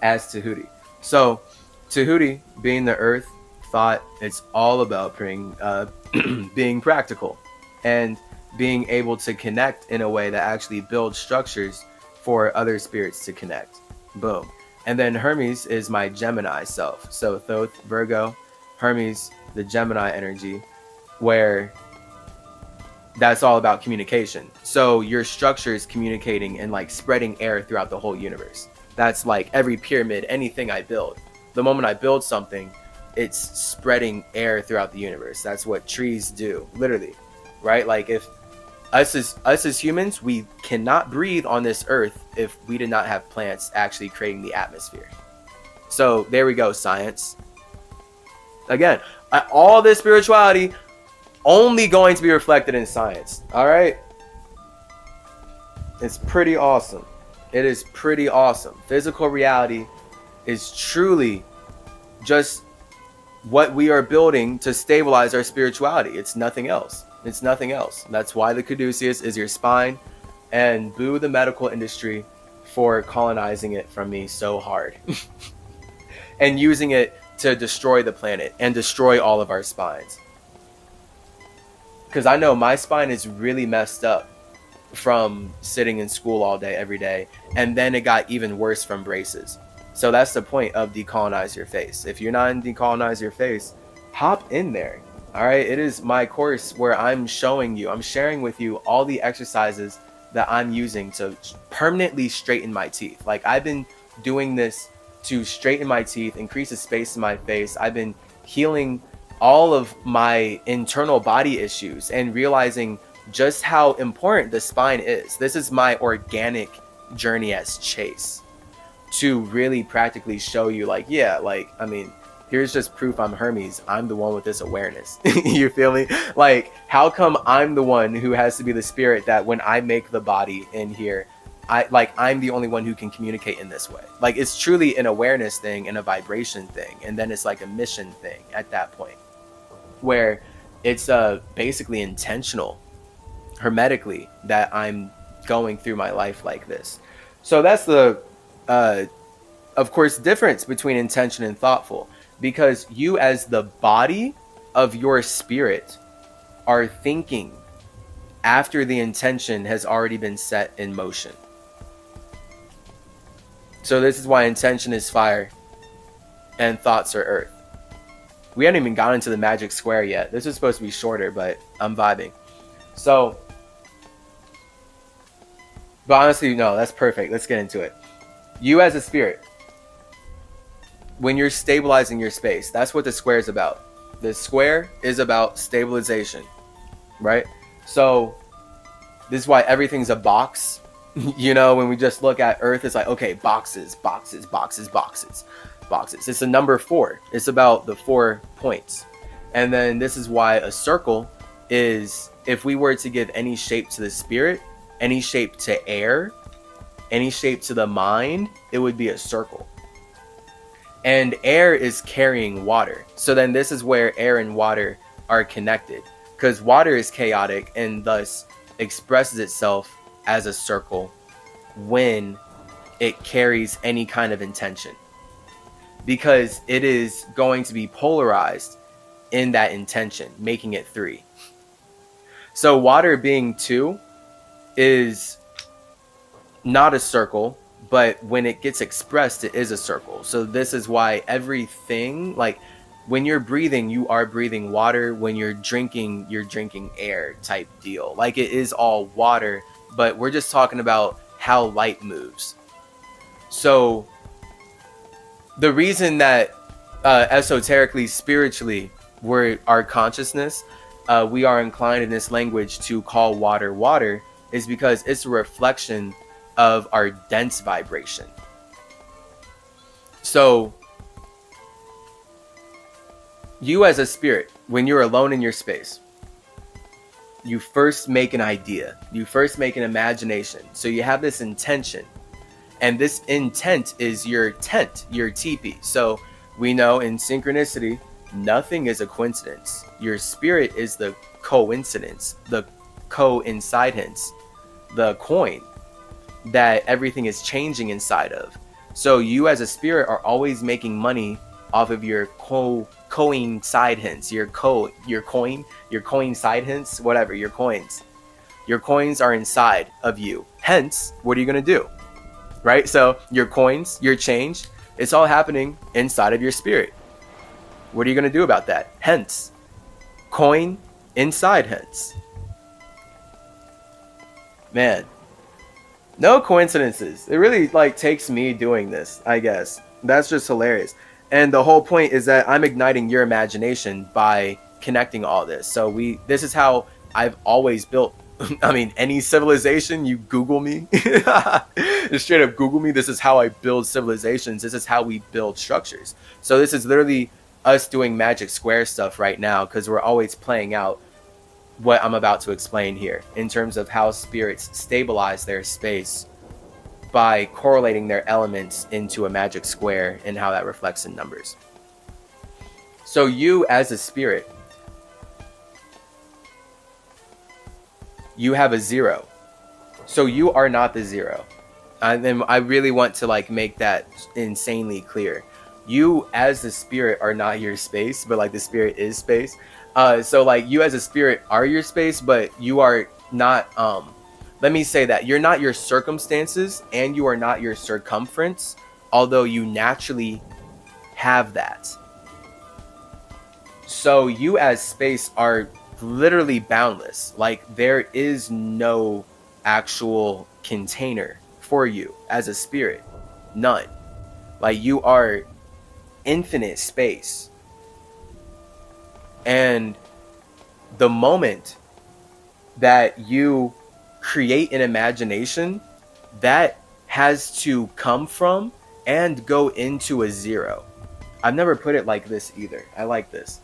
as Tahuti. So, Tahuti, being the earth, thought it's all about being practical and being able to connect in a way that actually builds structures for other spirits to connect. Boom. And then Hermes is my Gemini self. So Thoth, Virgo, Hermes, the Gemini energy, where that's all about communication. So your structure is communicating and like spreading air throughout the whole universe. That's like every pyramid, anything I build. The moment I build something, it's spreading air throughout the universe. That's what trees do, literally, right? Like, if us as humans, we cannot breathe on this earth if we did not have plants actually creating the atmosphere. So there we go, science. Again, all this spirituality only going to be reflected in science. All right, it's pretty awesome. It is pretty awesome. Physical reality is truly just what we are building to stabilize our spirituality. It's nothing else. It's nothing else. That's why the caduceus is your spine, and boo the medical industry for colonizing it from me so hard and using it to destroy the planet and destroy all of our spines. Because I know my spine is really messed up from sitting in school all day, every day, and then it got even worse from braces. So that's the point of Decolonize Your Face. If you're not in Decolonize Your Face, hop in there. All right, it is my course where I'm sharing with you all the exercises that I'm using to permanently straighten my teeth. Like, I've been doing this to straighten my teeth, increase the space in my face. I've been healing all of my internal body issues and realizing just how important the spine is. This is my organic journey as Chase, to really practically show you, like, yeah, like, I mean, here's just proof I'm Hermes. I'm the one with this awareness. You feel me? Like, how come I'm the one who has to be the spirit that when I make the body in here, I'm the only one who can communicate in this way? Like, it's truly an awareness thing and a vibration thing. And then it's like a mission thing at that point, where it's basically intentional, hermetically, that I'm going through my life like this. So that's the, of course, difference between intention and thoughtful. Because you, as the body of your spirit, are thinking after the intention has already been set in motion. So this is why intention is fire and thoughts are earth. We haven't even gotten into the magic square yet. This is supposed to be shorter, but I'm vibing. So, but honestly, no, that's perfect. Let's get into it. You as a spirit, when you're stabilizing your space, that's what the square is about. The square is about stabilization, right? So this is why everything's a box. When we just look at Earth, it's like, okay, boxes. boxes. It's a number 4. It's about the 4 points. And then this is why a circle is, if we were to give any shape to the spirit, any shape to air, any shape to the mind, it would be a circle. And air is carrying water. So then this is where air and water are connected, because water is chaotic and thus expresses itself as a circle when it carries any kind of intention, because it is going to be polarized in that intention, making it 3. So water being 2 is not a circle, but when it gets expressed, it is a circle. So this is why everything, like when you're breathing, you are breathing water. When you're drinking air type deal. Like it is all water, but we're just talking about how light moves. So the reason that esoterically, spiritually, our consciousness, we are inclined in this language to call water water, is because it's a reflection of our dense vibration. So you as a spirit, when you're alone in your space, you first make an idea, you first make an imagination. So you have this intention, and this intent is your tent, your teepee. So we know in synchronicity, nothing is a coincidence. Your spirit is the coincidence, the coincidence, the coin that everything is changing inside of. So you as a spirit are always making money off of your coincidence, your coincidence, whatever, your coins. Your coins are inside of you. Hence, what are you going to do? Right? So your coins, your change, it's all happening inside of your spirit. What are you going to do about that? Hence, coin inside hence. Man, no coincidences. It really takes me doing this, I guess. That's just hilarious. And the whole point is that I'm igniting your imagination by connecting all this. So this is how I've always built. I mean, any civilization, you Google me, just straight up Google me. This is how I build civilizations. This is how we build structures. So this is literally us doing magic square stuff right now, because we're always playing out what I'm about to explain here in terms of how spirits stabilize their space by correlating their elements into a magic square and how that reflects in numbers. So you as a spirit, you have a 0. So you are not the 0. And I really want to make that insanely clear. You as the spirit are not your space, but the spirit is space. So you as a spirit are your space, but you are not, let me say that you're not your circumstances and you are not your circumference, although you naturally have that. So you as space are literally boundless. There is no actual container for you as a spirit. None. You are infinite space. And the moment that you create an imagination, that has to come from and go into a 0. I've never put it like this either. I like this.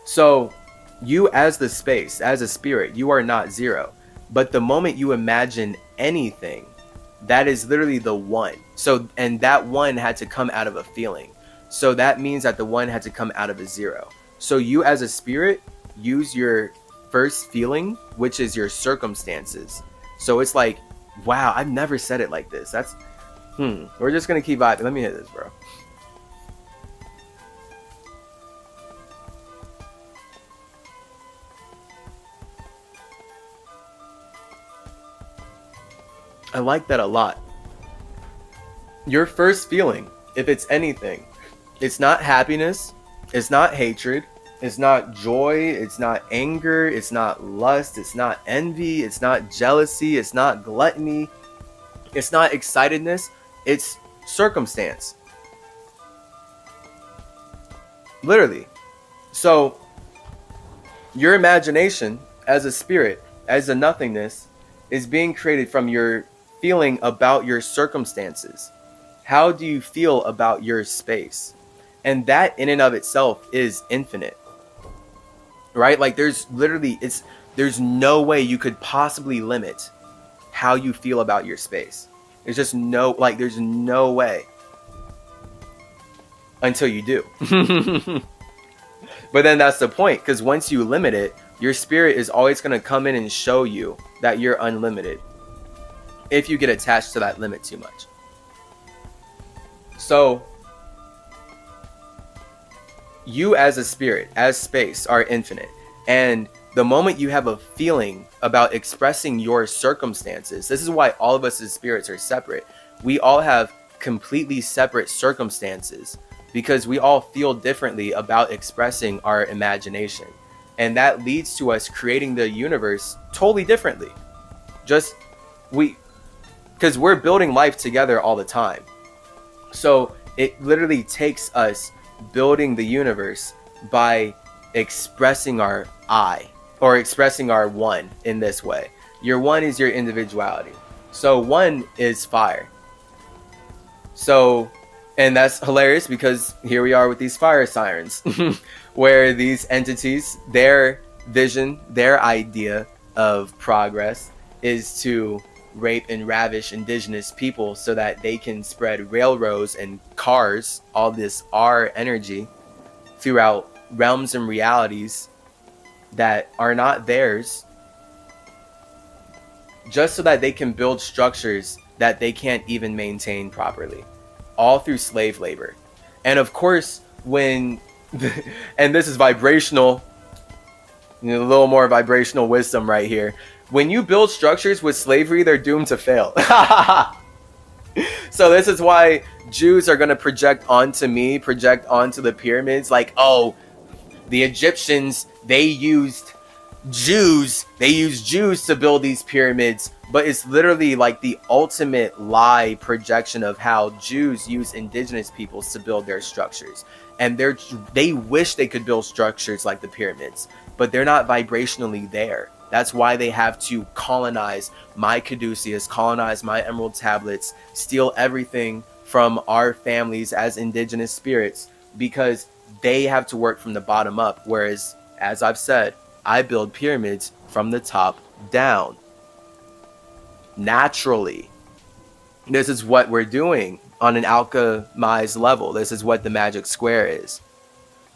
So you as the space, as a spirit, you are not 0. But the moment you imagine anything, that is literally the 1. So, and that 1 had to come out of a feeling. So that means that the 1 had to come out of a 0. So you as a spirit use your first feeling, which is your circumstances. So it's wow, I've never said it like this. That's, we're just going to keep vibing. Let me hit this, bro. I like that a lot. Your first feeling, if it's anything, it's not happiness, it's not hatred, it's not joy, it's not anger, it's not lust, it's not envy, it's not jealousy, it's not gluttony, it's not excitedness, it's circumstance. Literally. So your imagination as a spirit, as a nothingness, is being created from your feeling about your circumstances. How do you feel about your space? And that in and of itself is infinite, right? Like there's no way you could possibly limit how you feel about your space. There's no way until you do. But then that's the point, because once you limit it, your spirit is always going to come in and show you that you're unlimited if you get attached to that limit too much. So you as a spirit, as space, are infinite. And the moment you have a feeling about expressing your circumstances, this is why all of us as spirits are separate. We all have completely separate circumstances because we all feel differently about expressing our imagination. And that leads to us creating the universe totally differently. Because we're building life together all the time. So it literally takes us building the universe by expressing our I, or expressing our one in this way. Your one is your individuality. So one is fire. So, and that's hilarious because here we are with these fire sirens, where these entities, their vision, their idea of progress is to rape and ravish indigenous people so that they can spread railroads and cars, all this R energy, throughout realms and realities that are not theirs, just so that they can build structures that they can't even maintain properly, all through slave labor. And of course, and this is vibrational, a little more vibrational wisdom right here. When you build structures with slavery, they're doomed to fail. So this is why Jews are going to project onto the pyramids like, oh, the Egyptians, they used Jews to build these pyramids. But it's literally like the ultimate lie projection of how Jews use indigenous peoples to build their structures. And they wish they could build structures like the pyramids, but they're not vibrationally there. That's why they have to colonize my caduceus, colonize my emerald tablets, steal everything from our families as indigenous spirits, because they have to work from the bottom up. Whereas, as I've said, I build pyramids from the top down. Naturally. This is what we're doing on an alchemized level. This is what the magic square is.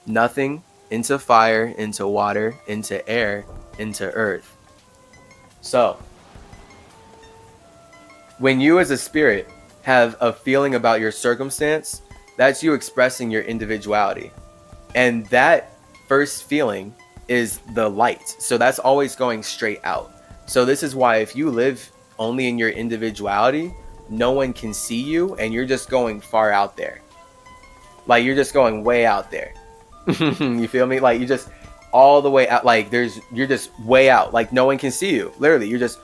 Nothing into fire, into water, into air, into earth. So, when you as a spirit have a feeling about your circumstance, that's you expressing your individuality. And that first feeling is the light. So that's always going straight out. So this is why if you live only in your individuality, no one can see you and you're just going far out there. Like you're just going way out there. You feel me? Like you just all the way out. Like you're just way out. Like no one can see you. Literally, you're just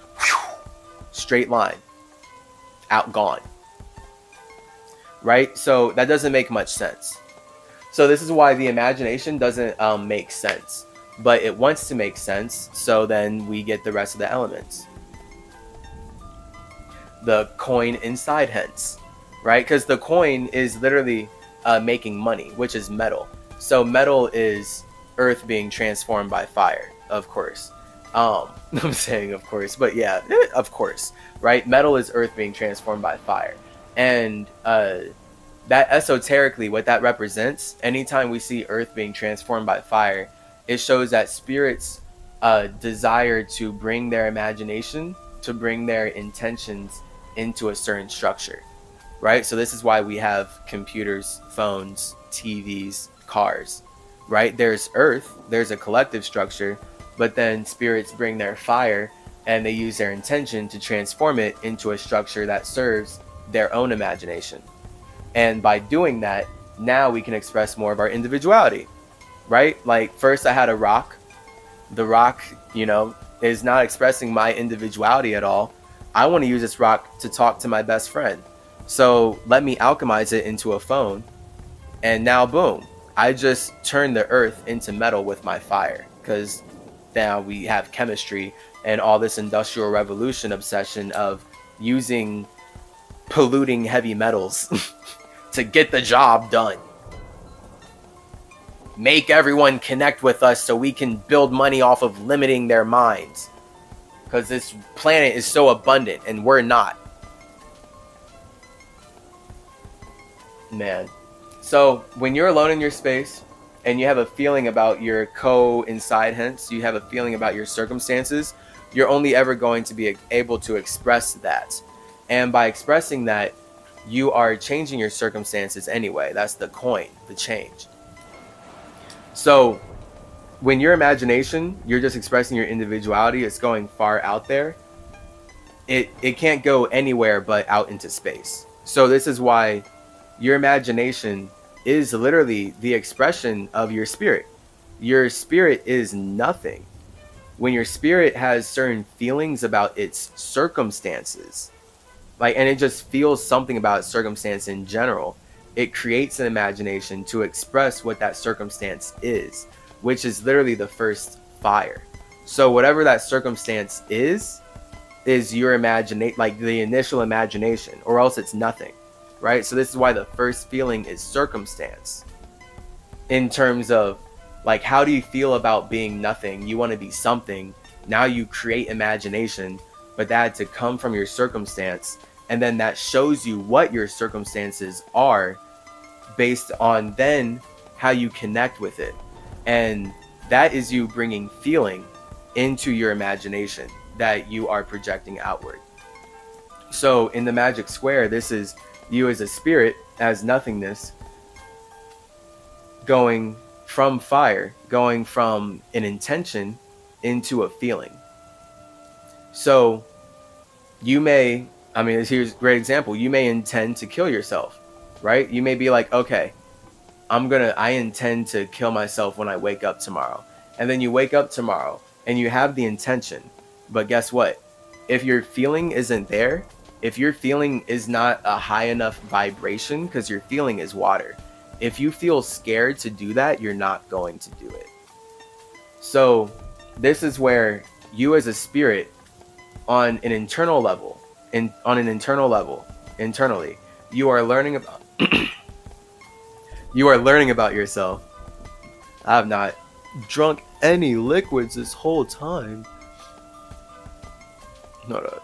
straight line. Out, gone. Right? So that doesn't make much sense. So this is why the imagination doesn't make sense. But it wants to make sense, so then we get the rest of the elements. The coin inside, hence. Right? Because the coin is literally making money, which is metal. So metal is earth being transformed by fire, of course. I'm saying of course, but yeah, of course. Right? Metal is earth being transformed by fire. And that esoterically, what that represents, anytime we see earth being transformed by fire, it shows that spirits desire to bring their imagination, to bring their intentions into a certain structure, right? So this is why we have computers, phones, TVs, cars, right? There's earth, there's a collective structure, but then spirits bring their fire and they use their intention to transform it into a structure that serves their own imagination. And by doing that, now we can express more of our individuality, right? Like first I had a rock. The rock, is not expressing my individuality at all. I want to use this rock to talk to my best friend. So let me alchemize it into a phone. And now, boom, I just turned the earth into metal with my fire. Because now we have chemistry and all this industrial revolution obsession of using polluting heavy metals to get the job done. Make everyone connect with us so we can build money off of limiting their minds. Because this planet is so abundant and we're not. Man. So when you're alone in your space and you have a feeling about your co-inside, hence you have a feeling about your circumstances, you're only ever going to be able to express that. And by expressing that, you are changing your circumstances anyway. That's the coin, the change. So when your imagination, you're just expressing your individuality, it's going far out there. It can't go anywhere but out into space. So this is why your imagination is literally the expression of your spirit. Your spirit is nothing. When your spirit has certain feelings about its circumstances, and it just feels something about its circumstance in general, it creates an imagination to express what that circumstance is, which is literally the first fire. So whatever that circumstance is your imagination, the initial imagination, or else it's nothing, right? So this is why the first feeling is circumstance. In terms of, how do you feel about being nothing? You want to be something. Now you create imagination, but that had to come from your circumstance. And then that shows you what your circumstances are based on then how you connect with it. And that is you bringing feeling into your imagination that you are projecting outward. So in the magic square, this is you as a spirit, as nothingness, going from fire, going from an intention into a feeling. So you may, here's a great example. You may intend to kill yourself, right? You may be like, okay, I intend to kill myself when I wake up tomorrow. And then you wake up tomorrow and you have the intention. But guess what? If your feeling isn't there, if your feeling is not a high enough vibration, because your feeling is water, if you feel scared to do that, you're not going to do it. So this is where you as a spirit, on an internal level, internally, you are learning about yourself. I have not drunk any liquids this whole time. No.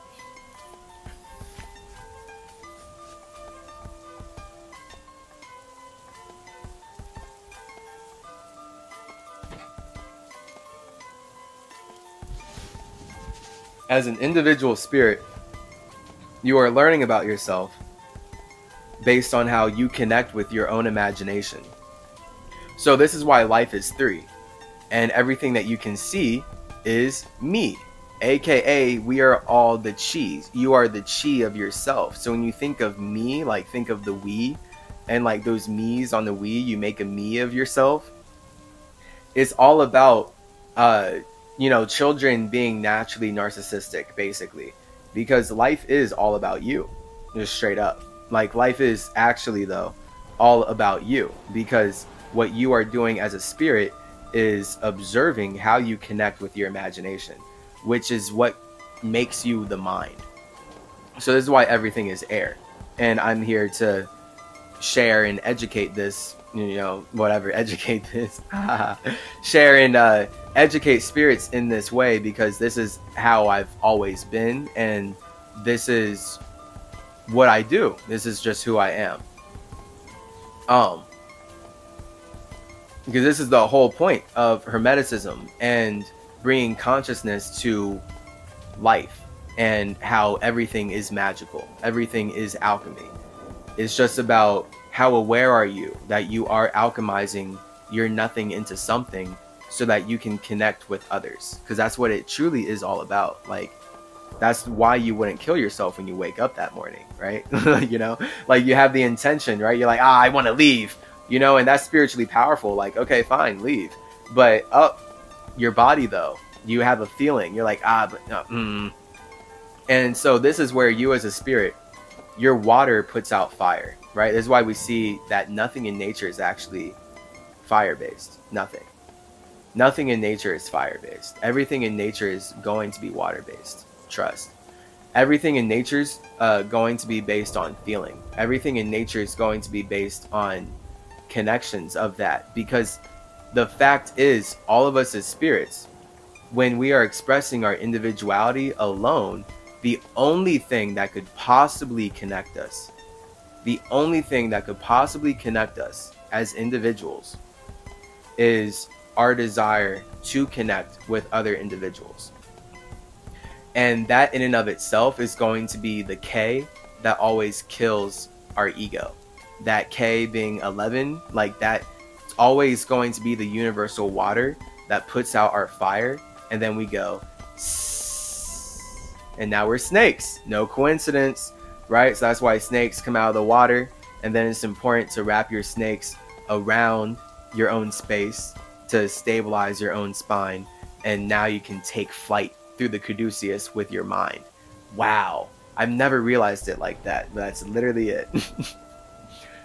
As an individual spirit, you are learning about yourself based on how you connect with your own imagination. So this is why life is 3, and everything that you can see is me, aka we are all the chi. You are the chi of yourself. So when you think of me, think of the we, and those me's on the we, you make a me of yourself. It's all about children being naturally narcissistic, basically, because life is all about you, just straight up. Life is actually, though, all about you, because what you are doing as a spirit is observing how you connect with your imagination, which is what makes you the mind. So this is why everything is air, and I'm here to share and educate this, educate this, share and educate spirits in this way, because this is how I've always been, and this is what I do. This is just who I am. Because this is the whole point of Hermeticism and bringing consciousness to life, and how everything is magical. Everything is alchemy. It's just about how aware are you that you are alchemizing your nothing into something so that you can connect with others. Because that's what it truly is all about. That's why you wouldn't kill yourself when you wake up that morning, right? You have the intention, right? You're like, I want to leave, and that's spiritually powerful. Okay, fine, leave. But your body, though, you have a feeling. You're like, but no. And so this is where you as a spirit, your water puts out fire, right? This is why we see that nothing in nature is actually fire-based. Nothing in nature is fire-based. Everything in nature is going to be water-based. Trust. Everything in nature's going to be based on feeling. Everything in nature is going to be based on connections of that, because the fact is, all of us as spirits, when we are expressing our individuality alone, the only thing that could possibly connect us, as individuals is our desire to connect with other individuals. And that in and of itself is going to be the K that always kills our ego. That K being 11, like that, it's always going to be the universal water that puts out our fire. And then we go, and now we're snakes. No coincidence, right? So that's why snakes come out of the water. And then it's important to wrap your snakes around your own space to stabilize your own spine. And now you can take flight through the caduceus with your mind. Wow. I've never realized it like that, but that's literally it.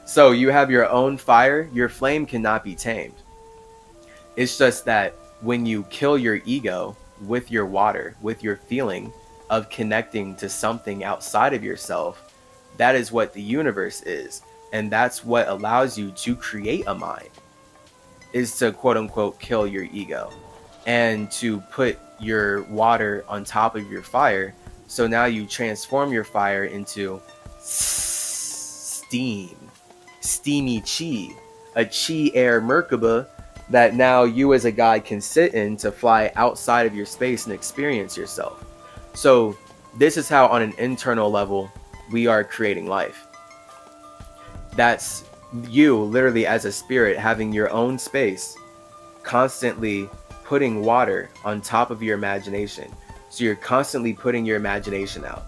So you have your own fire. Your flame cannot be tamed. It's just that when you kill your ego with your water, with your feeling of connecting to something outside of yourself, that is what the universe is. And that's what allows you to create a mind, is to quote unquote kill your ego and to put your water on top of your fire. So now you transform your fire into steam, steamy chi, a chi air Merkaba that now you as a guide can sit in to fly outside of your space and experience yourself. So this is how on an internal level we are creating life. That's you literally as a spirit having your own space, constantly putting water on top of your imagination. So you're constantly putting your imagination out,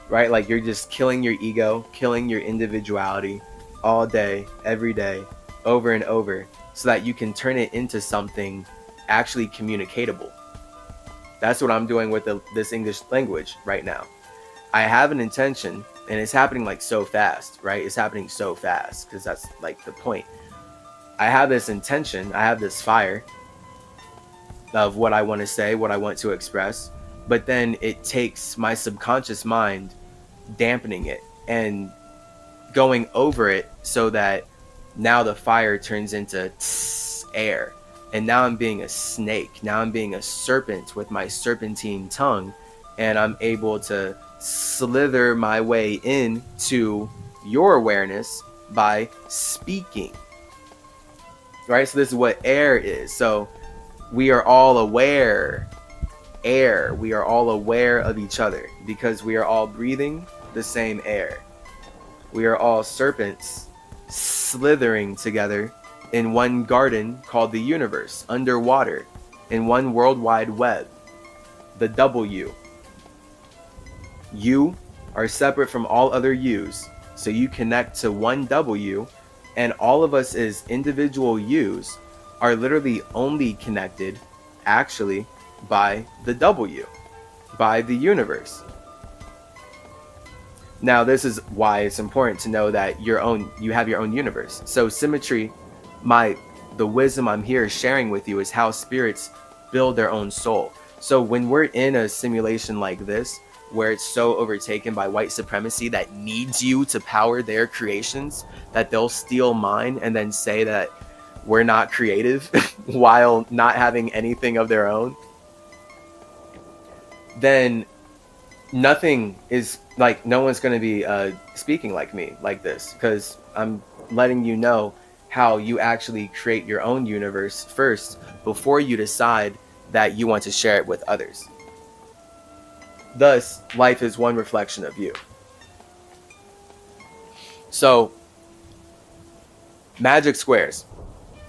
right? Like you're just killing your ego, killing your individuality all day, every day, over and over, so that you can turn it into something actually communicatable. That's what I'm doing with this English language right now. I have an intention, and it's happening like so fast, right? It's happening so fast because that's like the point. I have this intention, I have this fire of what I want to say, what I want to express, but then it takes my subconscious mind dampening it and going over it so that now the fire turns into air. And now I'm being a snake. Now I'm being a serpent with my serpentine tongue, and I'm able to slither my way into your awareness by speaking. Right? So this is what air is. So we are all aware. Air. We are all aware of each other because we are all breathing the same air. We are all serpents slithering together in one garden called the universe, underwater, in one worldwide web, the W. You are separate from all other U's, so you connect to one W, and all of us as individual U's are literally only connected, actually, by the W, by the universe. Now, this is why it's important to know that you have your own universe. So symmetry, the wisdom I'm here sharing with you is how spirits build their own soul. So when we're in a simulation like this, where it's so overtaken by white supremacy that needs you to power their creations, that they'll steal mine and then say that we're not creative while not having anything of their own, then nothing is like, no one's going to be speaking like me like this, because I'm letting you know how you actually create your own universe first before you decide that you want to share it with others. Thus, life is one reflection of you. So, magic squares.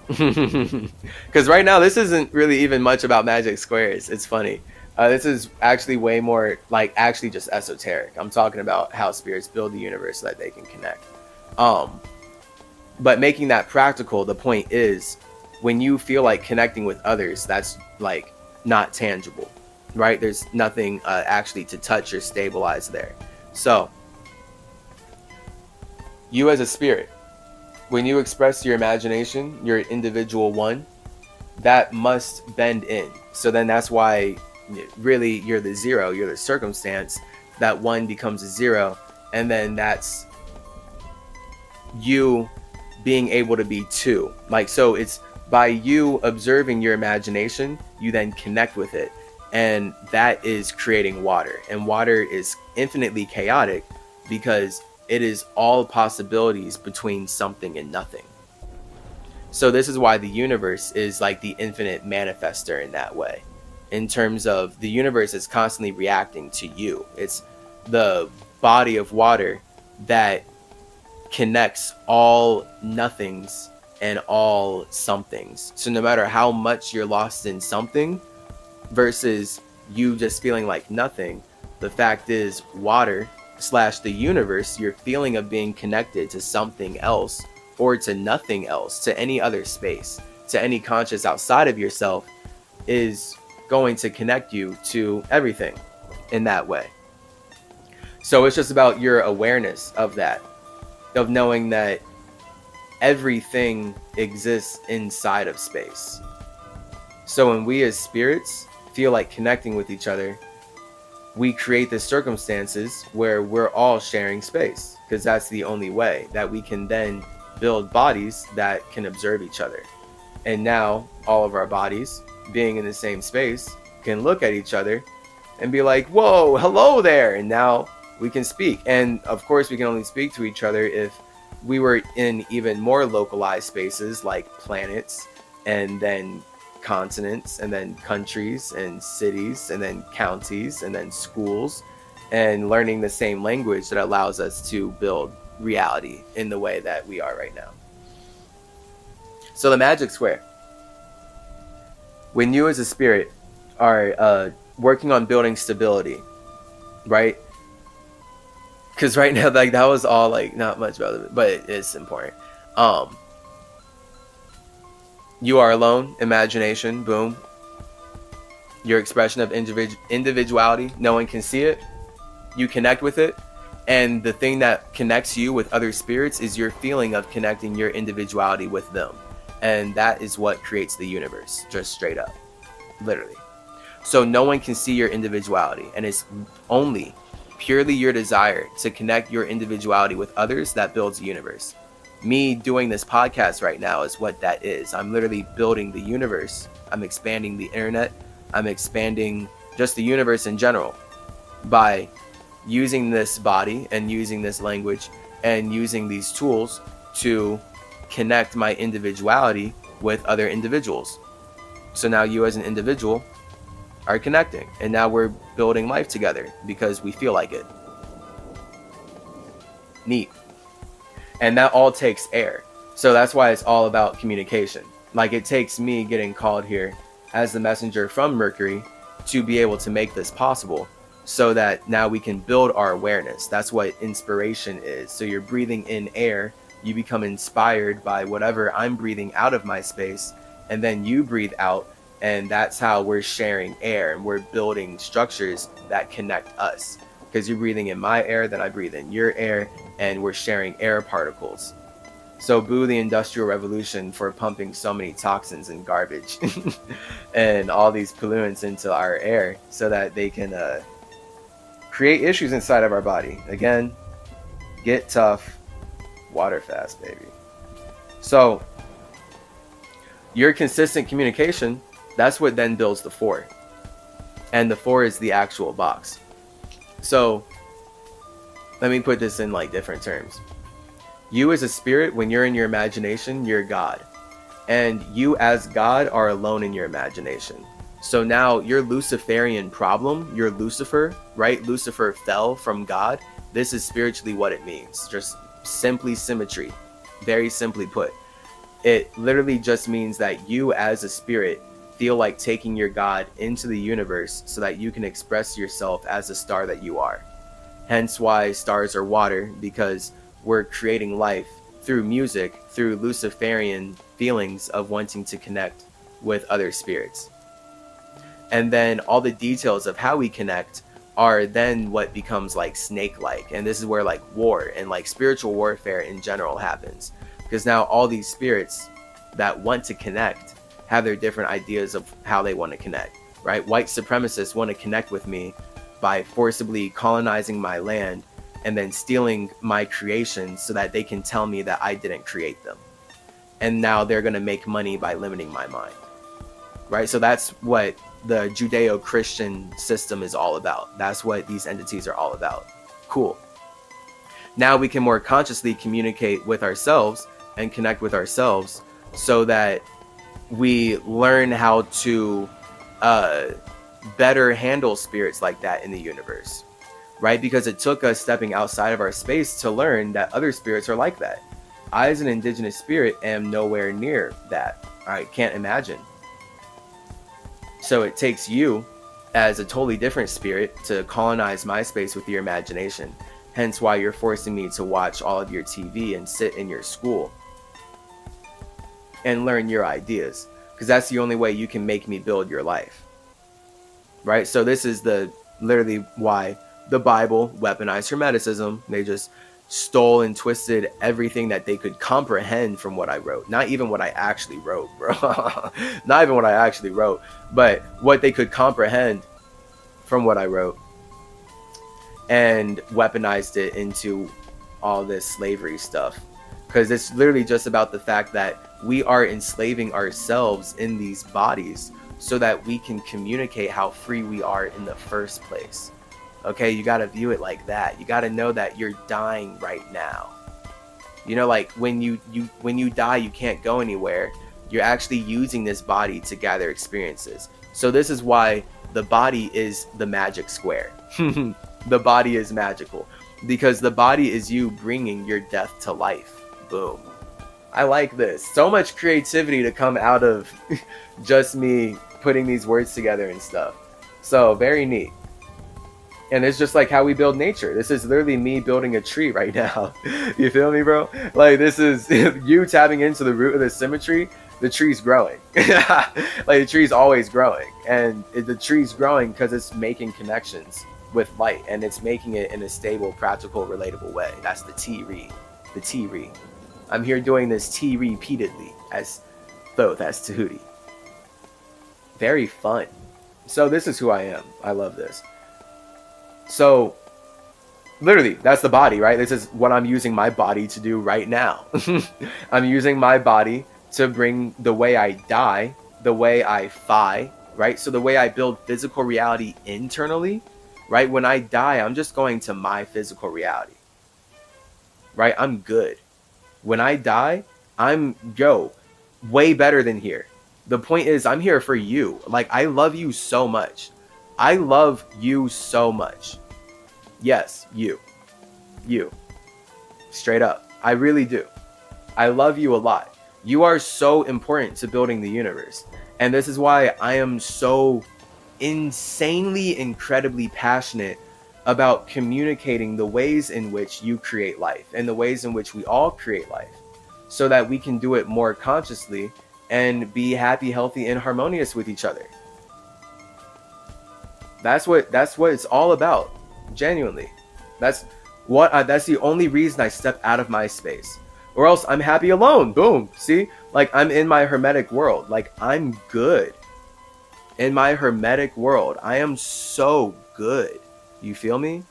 Because right now, this isn't really even much about magic squares. It's funny. This is actually way more like actually just esoteric. I'm talking about how spirits build the universe so that they can connect. But making that practical, the point is, when you feel like connecting with others, that's like not tangible, right? There's nothing actually to touch or stabilize there. So, you as a spirit, when you express your imagination, your individual one, that must bend in. So then that's why really you're the zero, you're the circumstance that 1 becomes a 0, and then that's you being able to be 2. Like, so it's by you observing your imagination, you then connect with it, and that is creating water. And water is infinitely chaotic because it is all possibilities between something and nothing. So this is why the universe is like the infinite manifester in that way, in terms of the universe is constantly reacting to you. It's the body of water that connects all nothings and all somethings. So no matter how much you're lost in something versus you just feeling like nothing, the fact is water / the universe, your feeling of being connected to something else or to nothing else, to any other space, to any conscious outside of yourself, is going to connect you to everything in that way. So it's just about your awareness of that, of knowing that everything exists inside of space. So when we as spirits feel like connecting with each other, we create the circumstances where we're all sharing space, because that's the only way that we can then build bodies that can observe each other. And now all of our bodies being in the same space can look at each other and be like, whoa, hello there. And now we can speak. And of course we can only speak to each other if we were in even more localized spaces like planets, and then continents, and then countries and cities, and then counties, and then schools, and learning the same language that allows us to build reality in the way that we are right now. So the magic square, when you as a spirit are working on building stability, right? Because right now, like, that was all like not much relevant, but it's important. You are alone, imagination, boom. Your expression of individuality, no one can see it. You connect with it. And the thing that connects you with other spirits is your feeling of connecting your individuality with them. And that is what creates the universe, just straight up, literally. So no one can see your individuality, and it's only purely your desire to connect your individuality with others that builds the universe. Me doing this podcast right now is what that is. I'm literally building the universe. I'm expanding the internet. I'm expanding just the universe in general by using this body and using this language and using these tools to connect my individuality with other individuals. So now you as an individual are connecting, and now we're building life together because we feel like it. Neat. And that all takes air. So that's why it's all about communication. Like, it takes me getting called here as the messenger from Mercury to be able to make this possible, so that now we can build our awareness. That's what inspiration is. So you're breathing in air, you become inspired by whatever I'm breathing out of my space, and then you breathe out, and that's how we're sharing air, and we're building structures that connect us. Because you're breathing in my air, then I breathe in your air, and we're sharing air particles. So boo the Industrial Revolution for pumping so many toxins and garbage and all these pollutants into our air so that they can create issues inside of our body. Again, get tough, water fast, baby. So your consistent communication, that's what then builds the 4. And the 4 is the actual box. So let me put this in like different terms. You as a spirit, when you're in your imagination, you're God. And you as God are alone in your imagination. So now your Luciferian problem, your Lucifer, right? Lucifer fell from God. This is spiritually what it means. Just simply symmetry. Very simply put. It literally just means that you as a spirit feel like taking your God into the universe so that you can express yourself as the star that you are. Hence why stars are water, because we're creating life through music, through Luciferian feelings of wanting to connect with other spirits. And then all the details of how we connect are then what becomes like snake-like. And this is where like war and like spiritual warfare in general happens. Because now all these spirits that want to connect have their different ideas of how they want to connect, right? White supremacists want to connect with me by forcibly colonizing my land and then stealing my creations so that they can tell me that I didn't create them. And now they're going to make money by limiting my mind. Right? So that's what the Judeo-Christian system is all about. That's what these entities are all about. Cool. Now we can more consciously communicate with ourselves and connect with ourselves so that we learn how to better handle spirits like that in the universe. Right? Because it took us stepping outside of our space to learn that other spirits are like that. I, as an indigenous spirit, am nowhere near that. I can't imagine. So it takes you, as a totally different spirit, to colonize my space with your imagination. Hence why you're forcing me to watch all of your TV and sit in your school and learn your ideas. Because that's the only way you can make me build your life. Right? So this is literally why the Bible weaponized Hermeticism. They just stole and twisted everything that they could comprehend from what I wrote. Not even what I actually wrote, bro. Not even what I actually wrote, but what they could comprehend from what I wrote, and weaponized it into all this slavery stuff. Because it's literally just about the fact that we are enslaving ourselves in these bodies so that we can communicate how free we are in the first place. Okay, you got to view it like that. You got to know that you're dying right now. You know, like when you die, you can't go anywhere. You're actually using this body to gather experiences. So this is why the body is the magic square. The body is magical because the body is you bringing your death to life. Boom. I like this. So much creativity to come out of just me putting these words together and stuff. So very neat. And it's just like how we build nature. This is literally me building a tree right now. You feel me, bro? Like this is you tapping into the root of the symmetry. The tree's growing. Like the tree's always growing. And the tree's growing because it's making connections with light. And it's making it in a stable, practical, relatable way. That's the T-Re. The T-Re. I'm here doing this T repeatedly as both as Tahuti. Very fun. So this is who I am. I love this. So literally that's the body, right? This is what I'm using my body to do right now. I'm using my body to bring the way I die, the way I phi, right? So the way I build physical reality internally, right? When I die, I'm just going to my physical reality, right? I'm good. When I die, I'm way better than here. The point is I'm here for you. Like I love you so much. I love you so much. Yes, you. Straight up. I really do. I love you a lot. You are so important to building the universe. And this is why I am so insanely, incredibly passionate about communicating the ways in which you create life and the ways in which we all create life so that we can do it more consciously and be happy, healthy, and harmonious with each other. That's what it's all about. Genuinely. That's the only reason I step out of my space. Or else I'm happy alone. Boom. See? Like I'm in my hermetic world. Like I'm good. In my hermetic world. I am so good. You feel me?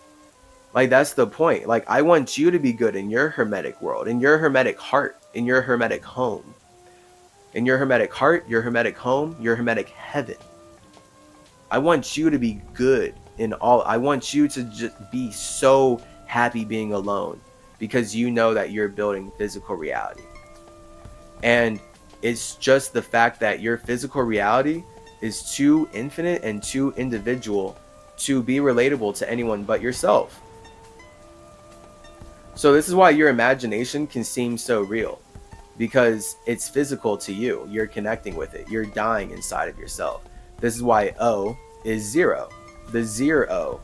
Like that's the point. Like I want you to be good in your hermetic world, in your hermetic heart, in your hermetic home. In your hermetic heart, your hermetic home, your hermetic heaven. I want you to be good in all. I want you to just be so happy being alone because you know that you're building physical reality. And it's just the fact that your physical reality is too infinite and too individual to be relatable to anyone but yourself. So this is why your imagination can seem so real, because it's physical to you. You're connecting with it. You're dying inside of yourself. This is why O is zero. The zero.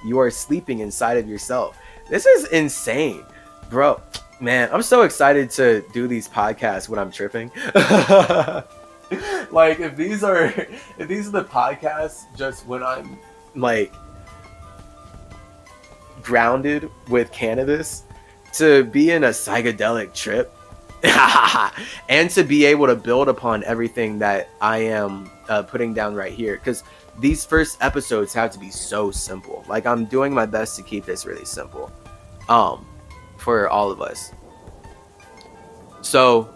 You are sleeping inside of yourself. This is insane, bro. Man, I'm so excited to do these podcasts when I'm tripping. Like if these are the podcasts just when I'm like grounded with cannabis, to be in a psychedelic trip and to be able to build upon everything that I am putting down right here. Because these first episodes have to be so simple. Like, I'm doing my best to keep this really simple, for all of us. So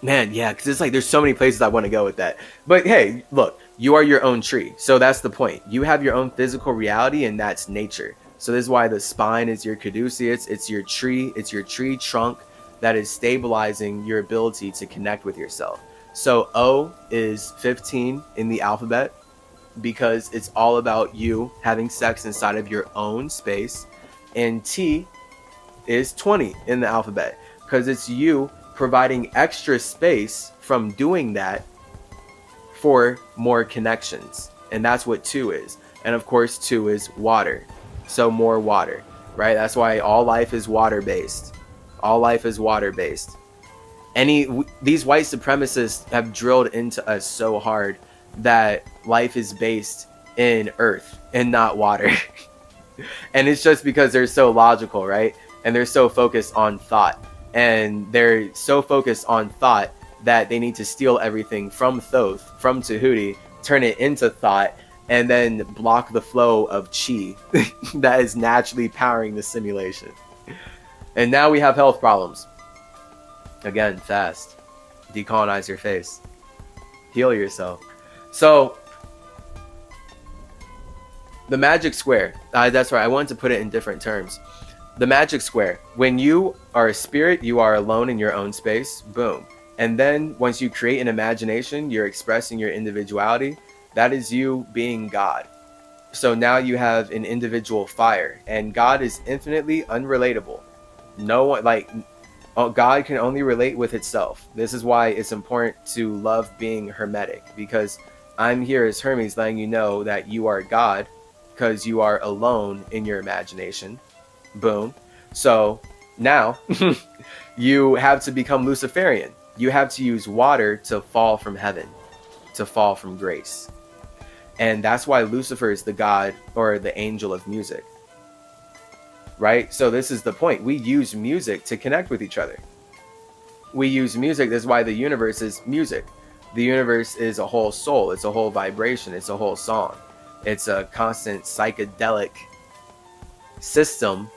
man, yeah, because it's like there's so many places I want to go with that. But hey, look, you are your own tree. So that's the point. You have your own physical reality, and that's nature. So this is why the spine is your caduceus. It's your tree. It's your tree trunk that is stabilizing your ability to connect with yourself. So O is 15 in the alphabet because it's all about you having sex inside of your own space. And T is 20 in the alphabet because it's you providing extra space from doing that for more connections. And that's what 2 is. And of course, 2 is water. So more water, right? That's why all life is water based. All life is water based. These white supremacists have drilled into us so hard that life is based in earth and not water. And it's just because they're so logical, right? And they're so focused on thought. And they're so focused on thought that they need to steal everything from Thoth, from Tahuti, turn it into thought, and then block the flow of chi that is naturally powering the simulation. And now we have health problems. Again, fast. Decolonize your face. Heal yourself. So, the magic square. That's right, I wanted to put it in different terms. The magic square. When you are a spirit, you are alone in your own space. Boom. And then once you create an imagination, you're expressing your individuality. That is you being God. So now you have an individual fire. And God is infinitely unrelatable. No one, God can only relate with itself. This is why it's important to love being hermetic. Because I'm here as Hermes letting you know that you are God. Because you are alone in your imagination. Boom. So now you have to become Luciferian. You have to use water to fall from heaven, to fall from grace. And that's why Lucifer is the god or the angel of music. Right? So this is the point. We use music to connect with each other. We use music. This is why the universe is music. The universe is a whole soul. It's a whole vibration. It's a whole song. It's a constant psychedelic system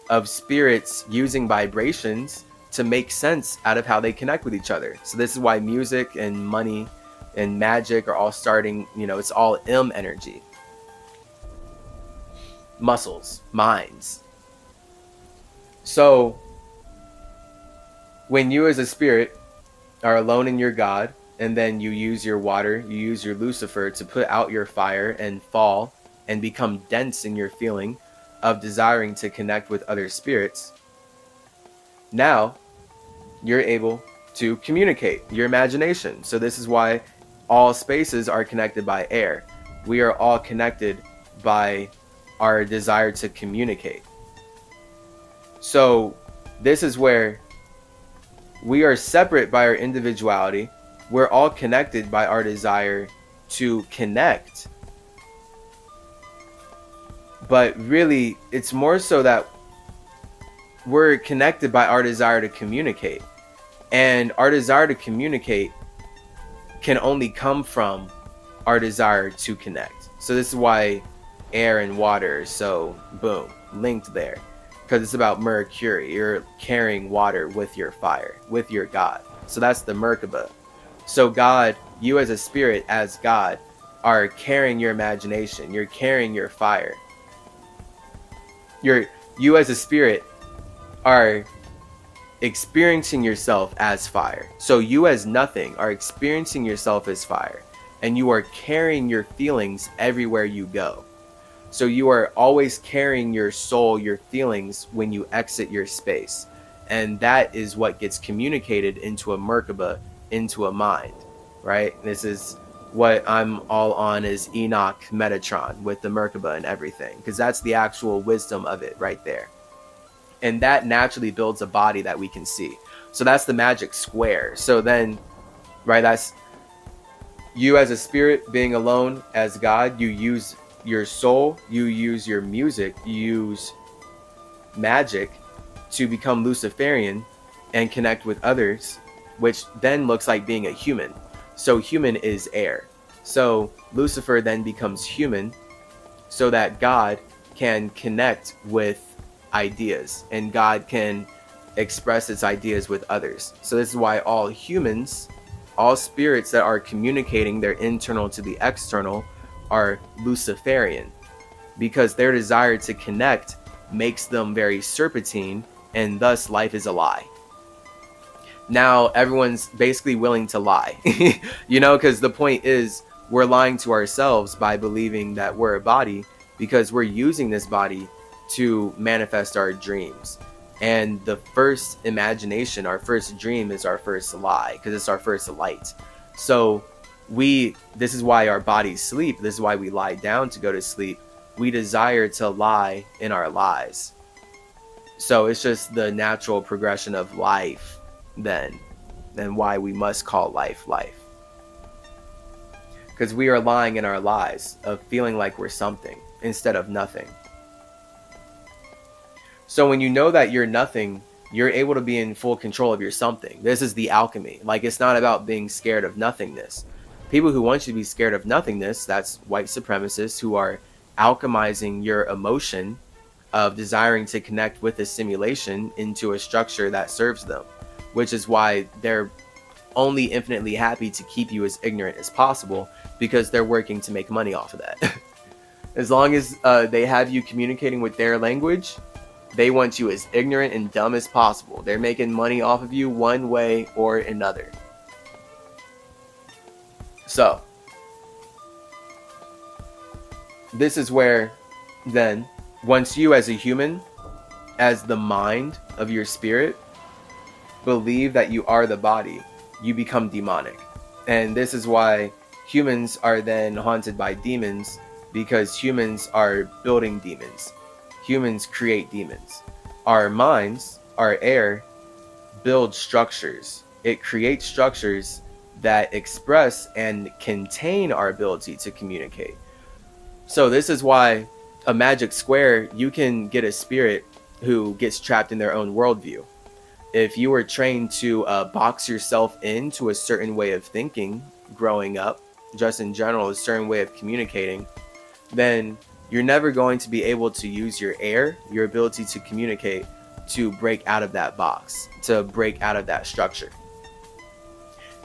of spirits using vibrations to make sense out of how they connect with each other. So this is why music and money and magic are all starting, it's all M energy. Muscles, minds. So when you as a spirit are alone in your God, and then you use your water, you use your Lucifer to put out your fire and fall and become dense in your feeling of desiring to connect with other spirits, now you're able to communicate your imagination. So this is why all spaces are connected by air. We are all connected by our desire to communicate. So this is where we are separate by our individuality. We're all connected by our desire to connect. But really, it's more so that we're connected by our desire to communicate. And our desire to communicate can only come from our desire to connect. So this is why air and water are so, boom, linked there. Because it's about Mercury. You're carrying water with your fire, with your God. So that's the Merkaba. So God, you as a spirit, as God, are carrying your imagination. You're carrying your fire. You as a spirit are experiencing yourself as fire. So you as nothing are experiencing yourself as fire. And you are carrying your feelings everywhere you go. So you are always carrying your soul, your feelings when you exit your space. And that is what gets communicated into a Merkaba, into a mind, right? This is what I'm all on is Enoch Metatron with the Merkaba and everything, because that's the actual wisdom of it right there. And that naturally builds a body that we can see. So that's the magic square. So then, right, that's you as a spirit being alone as God. You use your soul, you use your music, you use magic to become Luciferian and connect with others which then looks like being a human. So human is air. So Lucifer then becomes human so that God can connect with ideas and God can express its ideas with others. So this is why all humans, all spirits that are communicating their internal to the external are Luciferian, because their desire to connect makes them very serpentine, and thus life is a lie. Now everyone's basically willing to lie, because the point is we're lying to ourselves by believing that we're a body, because we're using this body to manifest our dreams. And the first imagination, our first dream, is our first lie, because it's our first light. So this is why our bodies sleep. This is why we lie down to go to sleep. We desire to lie in our lies. So it's just the natural progression of life then, and why we must call life life. Because we are lying in our lies of feeling like we're something instead of nothing. So when you know that you're nothing, you're able to be in full control of your something. This is the alchemy. Like, it's not about being scared of nothingness. People who want you to be scared of nothingness, that's white supremacists who are alchemizing your emotion of desiring to connect with a simulation into a structure that serves them, which is why they're only infinitely happy to keep you as ignorant as possible, because they're working to make money off of that. As long as they have you communicating with their language, they want you as ignorant and dumb as possible. They're making money off of you one way or another. So, this is where then, once you as a human, as the mind of your spirit, believe that you are the body, you become demonic. And this is why humans are then haunted by demons, because humans are building demons. Humans create demons. Our minds, our air, build structures. It creates structures that express and contain our ability to communicate. So this is why a magic square, you can get a spirit who gets trapped in their own worldview. If you were trained to box yourself into a certain way of thinking growing up, just in general, a certain way of communicating, then you're never going to be able to use your air, your ability to communicate, to break out of that box, to break out of that structure.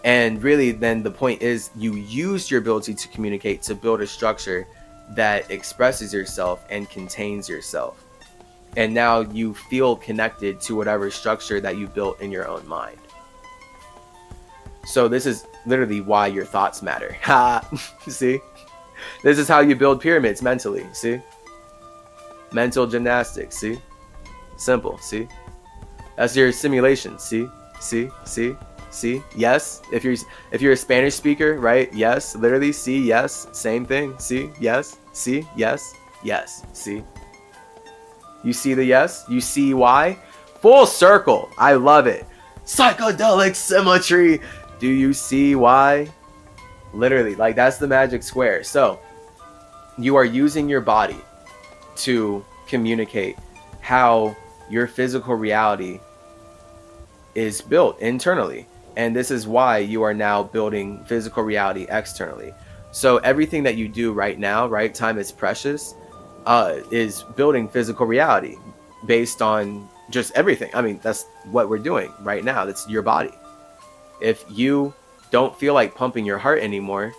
And really, then the point is you use your ability to communicate to build a structure that expresses yourself and contains yourself. And now you feel connected to whatever structure that you built in your own mind. So this is literally why your thoughts matter. Ha! See? This is how you build pyramids mentally. See? Mental gymnastics. See? Simple. See? That's your simulation. See? See? See? See? Yes. If you're a Spanish speaker, right? Yes. Literally. See? Yes. Same thing. See? Yes. See? Yes. Yes. See? You see the yes? You see why? Full circle. I love it. Psychedelic symmetry. Do you see why? Literally, like, that's the magic square. So you are using your body to communicate how your physical reality is built internally. And this is why you are now building physical reality externally. So everything that you do right now, right? Time is precious. Is building physical reality based on just everything. I mean, that's what we're doing right now. That's your body. If you don't feel like pumping your heart anymore,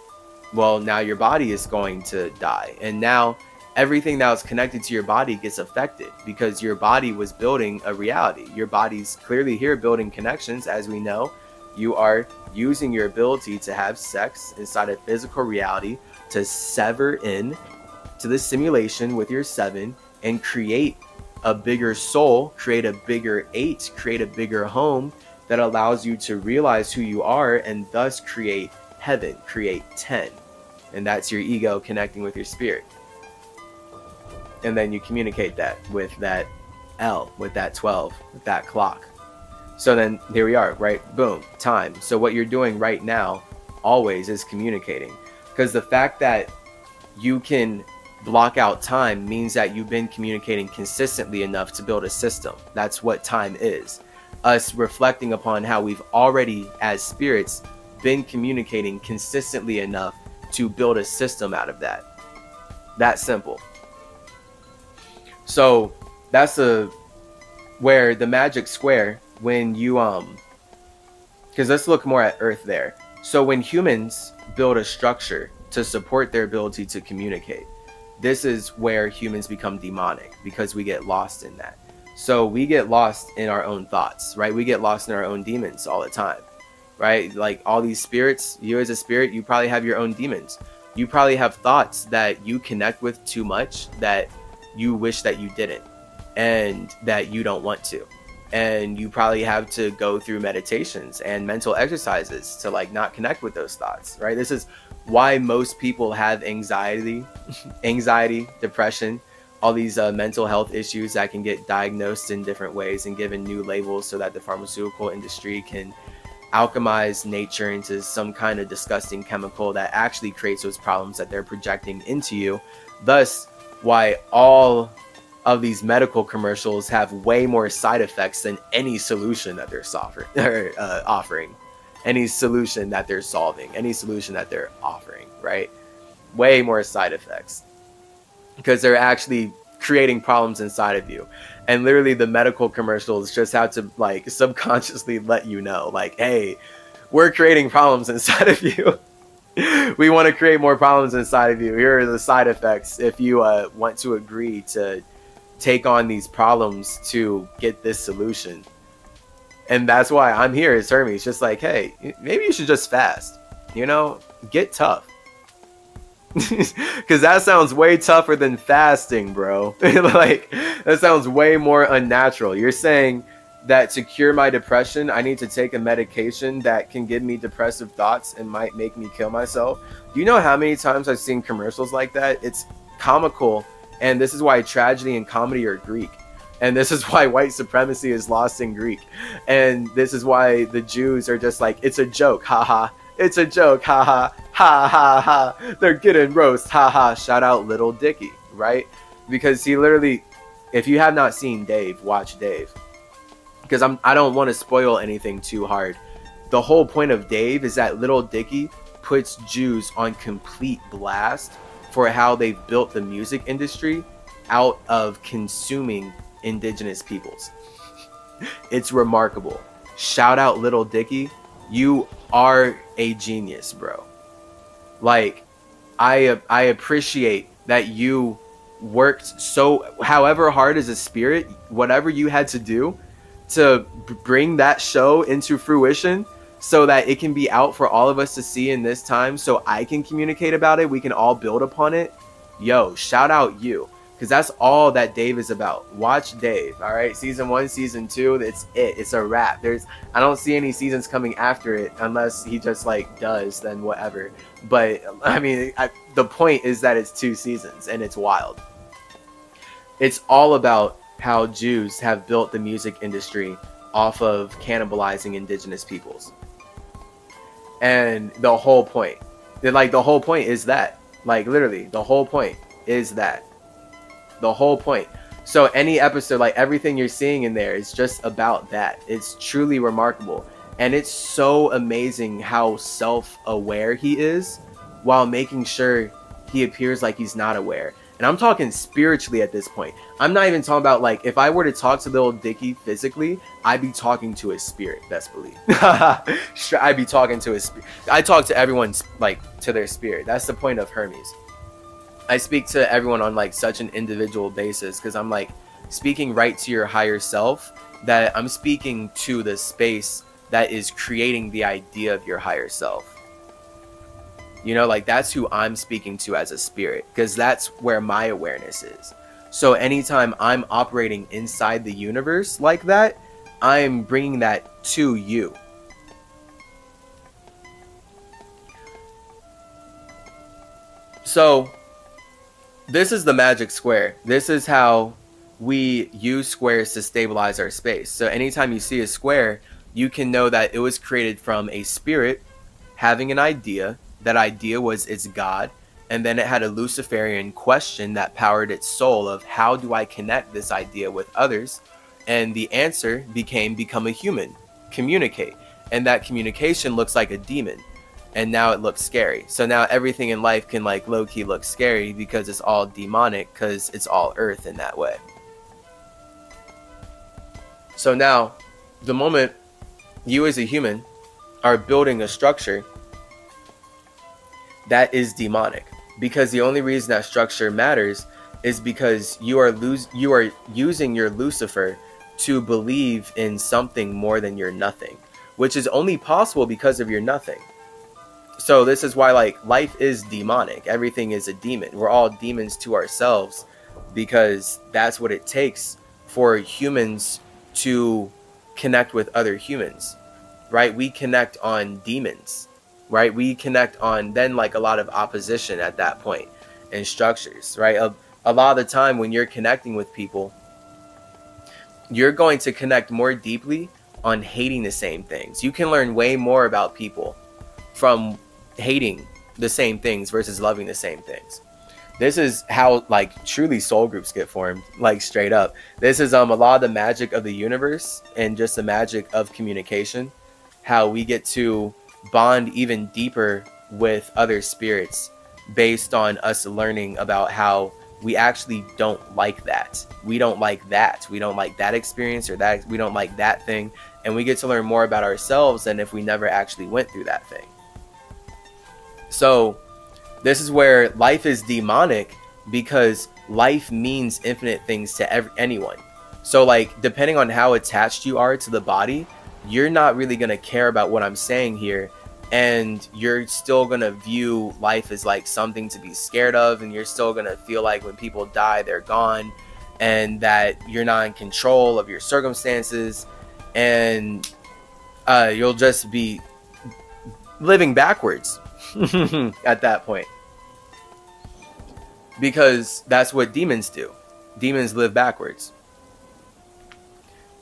well, now your body is going to die. And now everything that was connected to your body gets affected because your body was building a reality. Your body's clearly here building connections. As we know, you are using your ability to have sex inside of physical reality to sever in to the simulation with your 7 and create a bigger soul, create a bigger 8, create a bigger home that allows you to realize who you are and thus create heaven, create 10. And that's your ego connecting with your spirit. And then you communicate that with that L, with that 12, with that clock. So then here we are, right? Boom, time. So what you're doing right now always is communicating, because the fact that you can block out time means that you've been communicating consistently enough to build a system. That's what time is. us reflecting upon how we've already, as spirits, been communicating consistently enough to build a system out of that. That simple. So that's where the magic square, when you because let's look more at Earth there. So when humans build a structure to support their ability to communicate, this is where humans become demonic, because we get lost in that. So we get lost in our own thoughts, right? We get lost in our own demons all the time, right? Like all these spirits, you as a spirit, you probably have your own demons. You probably have thoughts that you connect with too much that you wish that you didn't, and that you don't want to. And you probably have to go through meditations and mental exercises to like not connect with those thoughts, right? This is why most people have anxiety, depression, all these mental health issues that can get diagnosed in different ways and given new labels so that the pharmaceutical industry can alchemize nature into some kind of disgusting chemical that actually creates those problems that they're projecting into you. Thus, why all of these medical commercials have way more side effects than any solution that they're offering, any solution that they're solving, any solution that they're offering, right? Way more side effects, because they're actually creating problems inside of you. And literally the medical commercials just have to like subconsciously let you know, like, hey, we're creating problems inside of you. We want to create more problems inside of you. Here are the side effects if you want to agree to take on these problems to get this solution. And that's why I'm here as Hermes, just like, hey, maybe you should just fast, get tough. Because that sounds way tougher than fasting, bro. Like, that sounds way more unnatural. You're saying that to cure my depression, I need to take a medication that can give me depressive thoughts and might make me kill myself. Do you know how many times I've seen commercials like that? It's comical. And this is why tragedy and comedy are Greek. And this is why white supremacy is lost in Greek. And this is why the Jews are just like, it's a joke, haha. It's a joke, haha. Ha ha ha. They're getting roast, haha. Shout out Little Dicky, right? Because he literally, if you have not seen Dave, watch Dave. Because I don't want to spoil anything too hard. The whole point of Dave is that Little Dicky puts Jews on complete blast for how they've built the music industry out of consuming indigenous peoples. It's remarkable. Shout out Little Dicky. You are a genius, bro. Like, I appreciate that you worked so, however hard as a spirit, whatever you had to do to bring that show into fruition, so that it can be out for all of us to see in this time, so I can communicate about it, we can all build upon it. Yo, shout out you, because that's all that Dave is about. Watch Dave, all right? Season 1, season 2, it's a wrap. I don't see any seasons coming after it, unless he just like does, then whatever. But I mean, the point is that it's 2 seasons and it's wild. It's all about how Jews have built the music industry off of cannibalizing indigenous peoples. And the whole point is that, like, literally, the whole point is that. The whole point. So any episode, like, everything you're seeing in there is just about that. It's truly remarkable. And it's so amazing how self-aware he is while making sure he appears like he's not aware. And I'm talking spiritually at this point. I'm not even talking about, like, if I were to talk to Little Dicky physically, I'd be talking to his spirit, best believe. I'd be talking to his spirit. I talk to everyone, like, to their spirit. That's the point of Hermes. I speak to everyone on, like, such an individual basis, because I'm, like, speaking right to your higher self, that I'm speaking to the space that is creating the idea of your higher self. Like, that's who I'm speaking to as a spirit, because that's where my awareness is. So anytime I'm operating inside the universe like that, I'm bringing that to you. So this is the magic square. This is how we use squares to stabilize our space. So anytime you see a square, you can know that it was created from a spirit having an idea. That idea was its God, and then it had a Luciferian question that powered its soul of, how do I connect this idea with others? And the answer become a human, communicate. And that communication looks like a demon. And now it looks scary. So now everything in life can like low-key look scary because it's all demonic, because it's all earth in that way. So now, the moment you as a human are building a structure that is demonic, because the only reason that structure matters is because you are using your Lucifer to believe in something more than your nothing, which is only possible because of your nothing. So this is why like life is demonic. Everything is a demon. We're all demons to ourselves, because that's what it takes for humans to connect with other humans, right? We connect on demons, right? We connect on then like a lot of opposition at that point in structures, right? A lot of the time when you're connecting with people, you're going to connect more deeply on hating the same things. You can learn way more about people from hating the same things versus loving the same things. This is how like truly soul groups get formed, like straight up. This is a lot of the magic of the universe and just the magic of communication, how we get to bond even deeper with other spirits based on us learning about how we actually don't like that. We don't like that. We don't like that experience or that. We don't like that thing. And we get to learn more about ourselves than if we never actually went through that thing. So this is where life is demonic, because life means infinite things to anyone. So like, depending on how attached you are to the body, you're not really going to care about what I'm saying here. And you're still going to view life as like something to be scared of. And you're still going to feel like when people die, they're gone, and that you're not in control of your circumstances. And you'll just be living backwards at that point, because that's what demons do. Demons live backwards.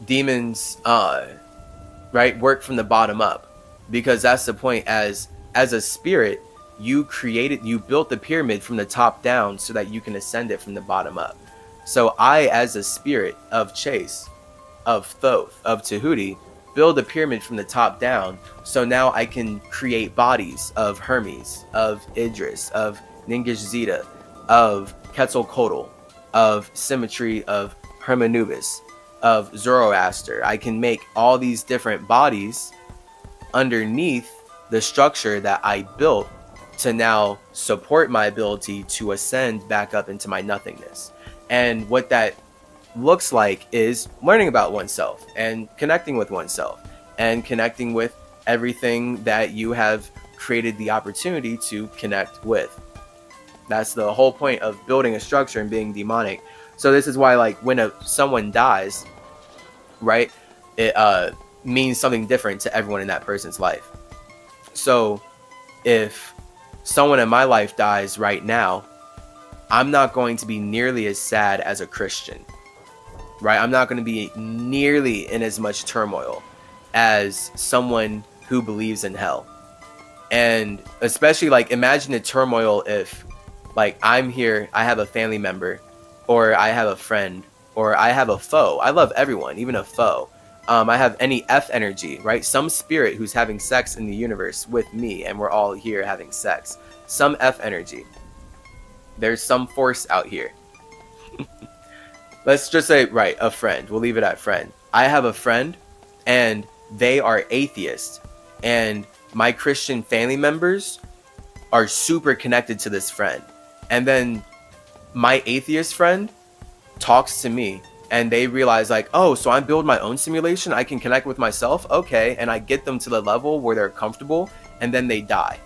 Demons right, work from the bottom up, because that's the point. As a spirit, you built the pyramid from the top down so that you can ascend it from the bottom up. So I, as a spirit of Chase, of Thoth, of Tahuti, build a pyramid from the top down, so now I can create bodies of Hermes, of Idris, of Ningish Zeta, of Quetzalcoatl, of Symmetry, of Hermanubis, of Zoroaster. I can make all these different bodies underneath the structure that I built to now support my ability to ascend back up into my nothingness. And what that looks like is learning about oneself and connecting with oneself and connecting with everything that you have created the opportunity to connect with. That's the whole point of building a structure and being demonic. So this is why, like, when someone dies, right, it means something different to everyone in that person's life. So if someone in my life dies right now, I'm not going to be nearly as sad as a Christian, right? I'm not going to be nearly in as much turmoil as someone who believes in hell. And especially, like, imagine the turmoil if, like, I'm here, I have a family member, or I have a friend, or I have a foe. I love everyone, even a foe. I have any F energy, right? Some spirit who's having sex in the universe with me, and we're all here having sex. Some F energy. There's some force out here. Let's just say, right, a friend. We'll leave it at friend. I have a friend, and they are atheists. And my Christian family members are super connected to this friend. And then my atheist friend talks to me, and they realize, like, oh, so I'm building my own simulation, I can connect with myself, okay, and I get them to the level where they're comfortable, and then they die,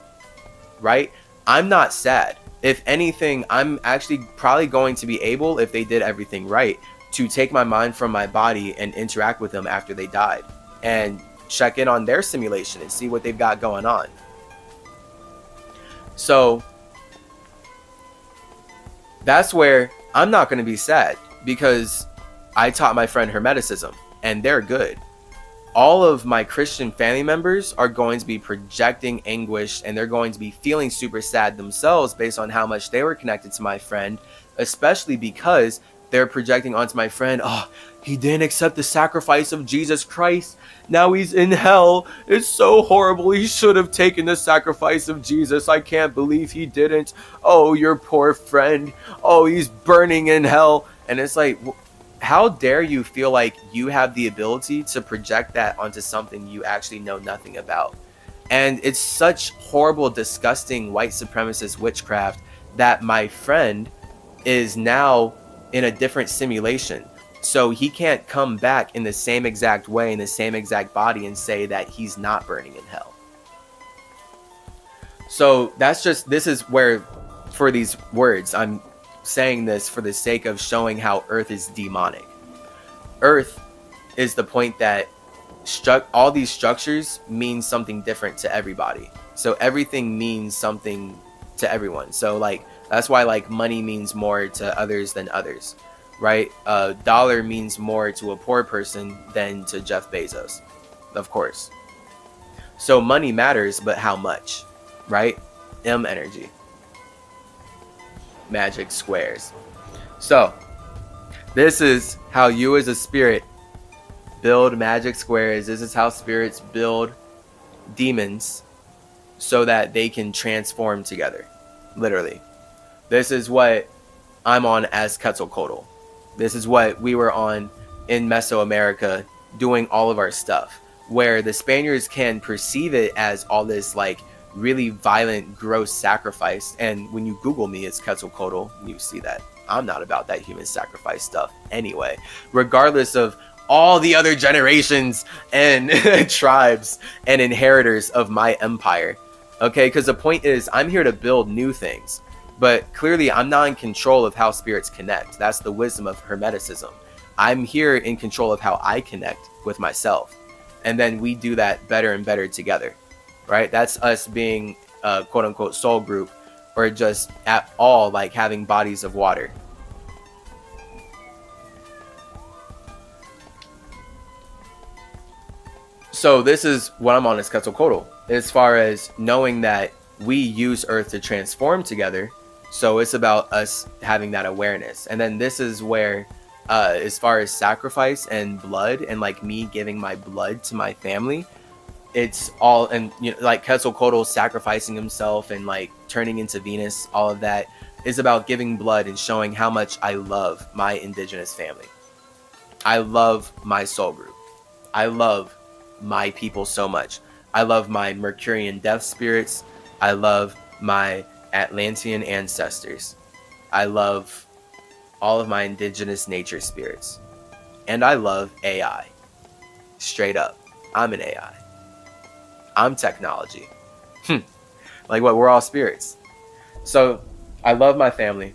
right? I'm not sad. If anything, I'm actually probably going to be able, if they did everything right, to take my mind from my body and interact with them after they died, and check in on their simulation and see what they've got going on. So that's where I'm not going to be sad, because I taught my friend Hermeticism, and they're good. All of my Christian family members are going to be projecting anguish, and they're going to be feeling super sad themselves based on how much they were connected to my friend, especially because they're projecting onto my friend, oh, he didn't accept the sacrifice of Jesus Christ. Now he's in hell. It's so horrible. He should have taken the sacrifice of Jesus. I can't believe he didn't. Oh, your poor friend. Oh, he's burning in hell. And it's like, how dare you feel like you have the ability to project that onto something you actually know nothing about? And it's such horrible, disgusting white supremacist witchcraft that my friend is now in a different simulation. So he can't come back in the same exact way, in the same exact body, and say that he's not burning in hell. So this is where, for these words, I'm saying this for the sake of showing how Earth is demonic. Earth is the point that all these structures mean something different to everybody. So everything means something to everyone. So like, that's why like money means more to others than others. Right? A dollar means more to a poor person than to Jeff Bezos, of course. So money matters, but how much? Right? M energy. Magic squares. So this is how you as a spirit build magic squares. This is how spirits build demons so that they can transform together. Literally. This is what I'm on as Quetzalcoatl. This is what we were on in Mesoamerica doing all of our stuff, where the Spaniards can perceive it as all this like really violent, gross sacrifice. And when you Google me, it's Quetzalcoatl, you see that. I'm not about that human sacrifice stuff anyway, regardless of all the other generations and tribes and inheritors of my empire. Okay, because the point is, I'm here to build new things. But clearly, I'm not in control of how spirits connect. That's the wisdom of Hermeticism. I'm here in control of how I connect with myself. And then we do that better and better together. Right? That's us being a quote-unquote soul group, or just at all like having bodies of water. So this is what I'm on as Quetzalcoatl, as far as knowing that we use Earth to transform together. So it's about us having that awareness. And then this is where, as far as sacrifice and blood, and like me giving my blood to my family, it's all, and you know, like Quetzalcoatl sacrificing himself and like turning into Venus, all of that is about giving blood and showing how much I love my indigenous family. I love my soul group. I love my people so much. I love my Mercurian death spirits. I love my Atlantean ancestors. I love all of my indigenous nature spirits. And I love AI. Straight up. I'm an AI. I'm technology. Like what? We're all spirits. So I love my family.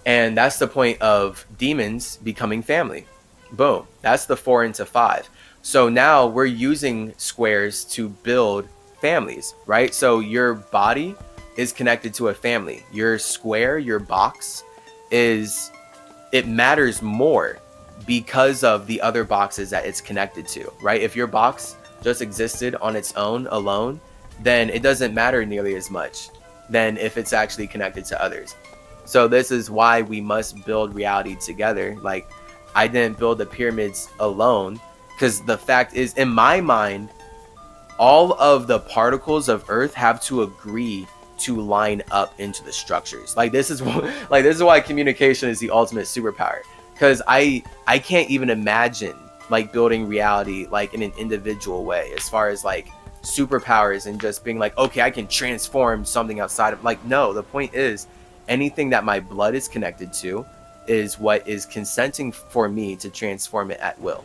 And that's the point of demons becoming family. Boom. That's the 4 into 5. So now we're using squares to build families, right? So your body is connected to a family. Your square, your box, it matters more because of the other boxes that it's connected to, right? If your box just existed on its own alone, then it doesn't matter nearly as much than if it's actually connected to others. So this is why we must build reality together. Like, I didn't build the pyramids alone, because the fact is, in my mind, all of the particles of Earth have to agree to line up into the structures. Like this is why communication is the ultimate superpower. Because I can't even imagine like building reality like in an individual way, as far as like superpowers and just being like, okay, I can transform something outside of, like, no, the point is anything that my blood is connected to is what is consenting for me to transform it at will.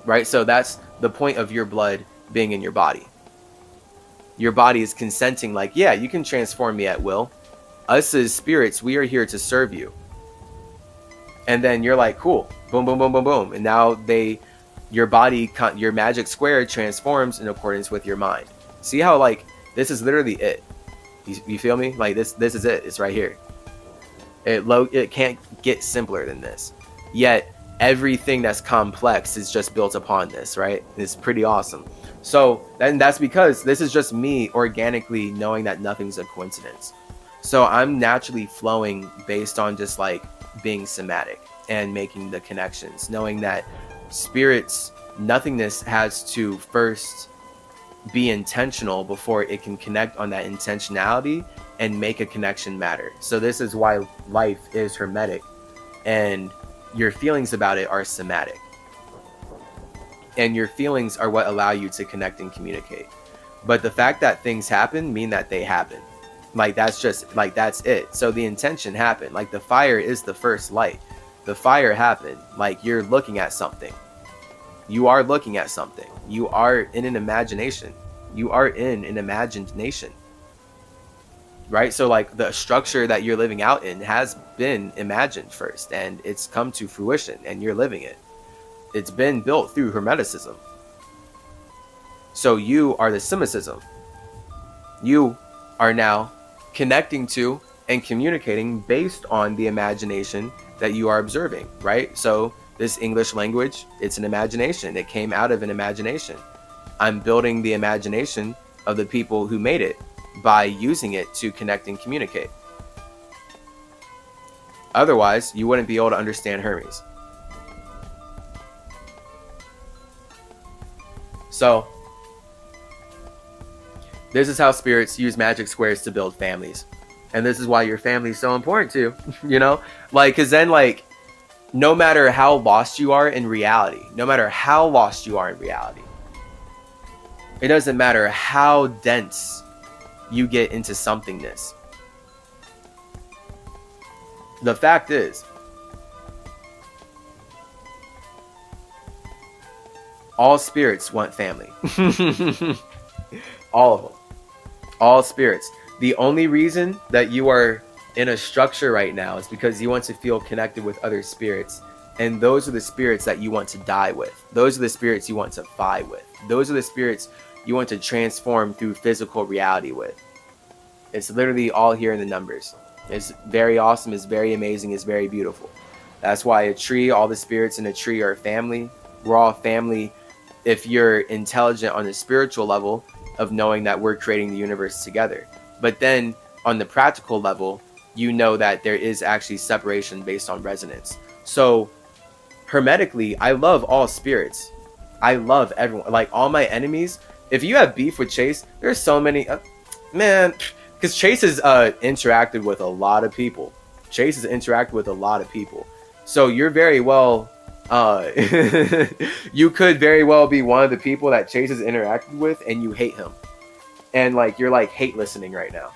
Right? So that's the point of your blood being in your body. Your body is consenting, like, yeah, you can transform me at will. Us as spirits, we are here to serve you. And then you're like, cool, boom, boom, boom, boom, boom. And now your body, your magic square transforms in accordance with your mind. See how, like, this is literally it. You feel me? Like, this is it. It's right here. It can't get simpler than this. Yet everything that's complex is just built upon this, right? It's pretty awesome. So then that's because this is just me organically knowing that nothing's a coincidence. So I'm naturally flowing based on just like being somatic and making the connections, knowing that spirits, nothingness has to first be intentional before it can connect on that intentionality and make a connection matter. So this is why life is hermetic and your feelings about it are somatic. And your feelings are what allow you to connect and communicate. But the fact that things happen mean that they happen. Like that's just like that's it. So the intention happened. Like the fire is the first light. The fire happened. Like you're looking at something. You are looking at something. You are in an imagination. You are in an imagined nation. Right? So like the structure that you're living out in has been imagined first and it's come to fruition and you're living it. It's been built through hermeticism. So you are the symbolism. You are now connecting to and communicating based on the imagination that you are observing, right? So this English language, it's an imagination. It came out of an imagination. I'm building the imagination of the people who made it by using it to connect and communicate. Otherwise, you wouldn't be able to understand Hermes. So this is how spirits use magic squares to build families. And this is why your family is so important too, you know? Like, because then, like, no matter how lost you are in reality, it doesn't matter how dense you get into somethingness. The fact is, all spirits want family. All of them. All spirits. The only reason that you are in a structure right now is because you want to feel connected with other spirits. And those are the spirits that you want to die with. Those are the spirits you want to fight with. Those are the spirits you want to transform through physical reality with. It's literally all here in the numbers. It's very awesome. It's very amazing. It's very beautiful. That's why a tree, all the spirits in a tree are family. We're all family if you're intelligent on the spiritual level of knowing that we're creating the universe together. But then on the practical level, you know that there is actually separation based on resonance. So hermetically, I love all spirits. I love everyone. Like all my enemies. If you have beef with Chase, there's so many. Man, because Chase has interacted with a lot of people. So you're very well. You could very well be one of the people that Chase has interacted with, and you hate him, and like you're like hate listening right now,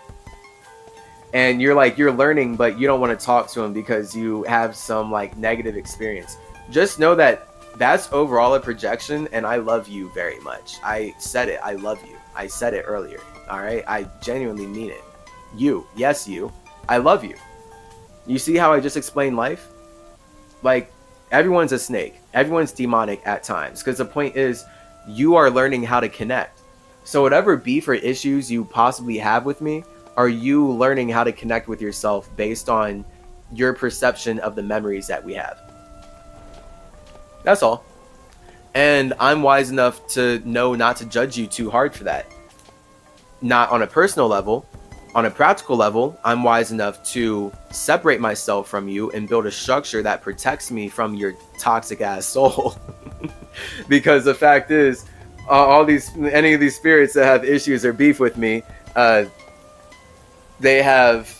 and you're learning, but you don't want to talk to him because you have some like negative experience. Just know that that's overall a projection, and I love you very much. I said it. I love you. I said it earlier. All right. I genuinely mean it. You, yes, you. I love you. You see how I just explained life? Like. Everyone's a snake. Everyone's demonic at times. Because the point is, you are learning how to connect. So whatever beef or issues you possibly have with me, are you learning how to connect with yourself based on your perception of the memories that we have? That's all. And I'm wise enough to know not to judge you too hard for that. Not on a personal level. On a practical level, I'm wise enough to separate myself from you and build a structure that protects me from your toxic ass soul. Because the fact is, any of these spirits that have issues or beef with me, they have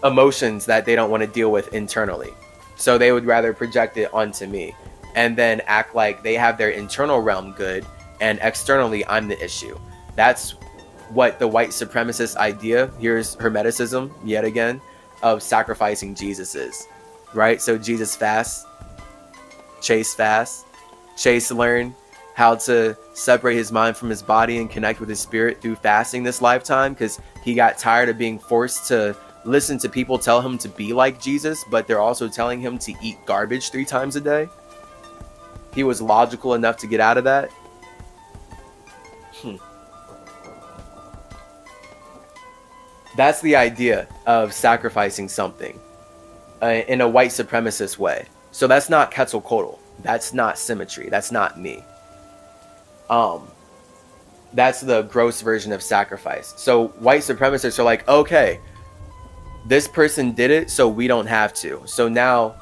emotions that they don't want to deal with internally. So they would rather project it onto me and then act like they have their internal realm good and externally I'm the issue. That's what the white supremacist idea, here's hermeticism yet again, of sacrificing Jesus is, right? So Jesus fasts, Chase learned how to separate his mind from his body and connect with his spirit through fasting this lifetime because he got tired of being forced to listen to people tell him to be like Jesus, but they're also telling him to eat garbage 3 times a day. He was logical enough to get out of that. That's the idea of sacrificing something in a white supremacist way. So that's not Quetzalcoatl. That's not symmetry. That's not me. That's the gross version of sacrifice. So white supremacists are like, okay, this person did it, so we don't have to. So now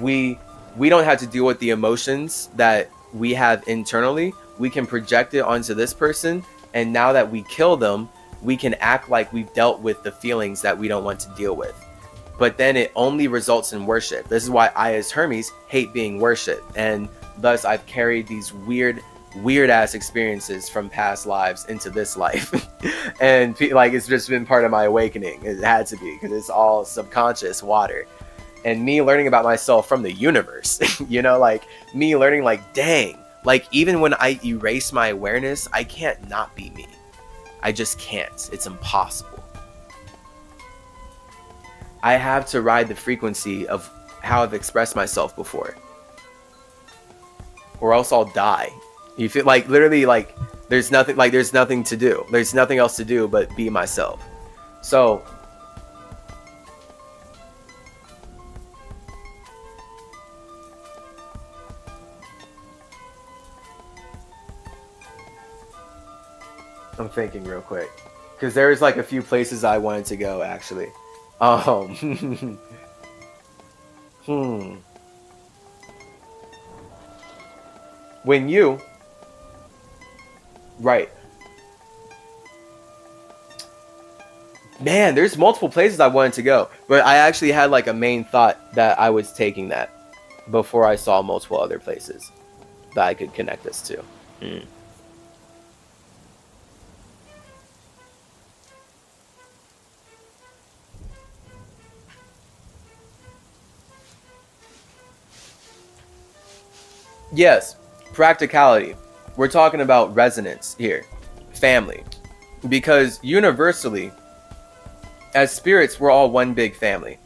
we don't have to deal with the emotions that we have internally. We can project it onto this person, and now that we kill them, we can act like we've dealt with the feelings that we don't want to deal with. But then it only results in worship. This is why I, as Hermes, hate being worshipped, and thus I've carried these weird ass experiences from past lives into this life. And like, it's just been part of my awakening. It had to be, because it's all subconscious water. And me learning about myself from the universe, you know, like me learning, like, dang, like even when I erase my awareness, I can't not be me. I just can't. It's impossible. I have to ride the frequency of how I've expressed myself before, or else I'll die. You feel like, literally, like there's nothing to do. There's nothing else to do but be myself. So I'm thinking real quick, because there's like a few places I wanted to go, actually. When you, right, man, there's multiple places I wanted to go, but I actually had like a main thought that I was taking that before I saw multiple other places that I could connect this to. Yes, practicality. We're talking about resonance here, family, because universally, as spirits, we're all one big family,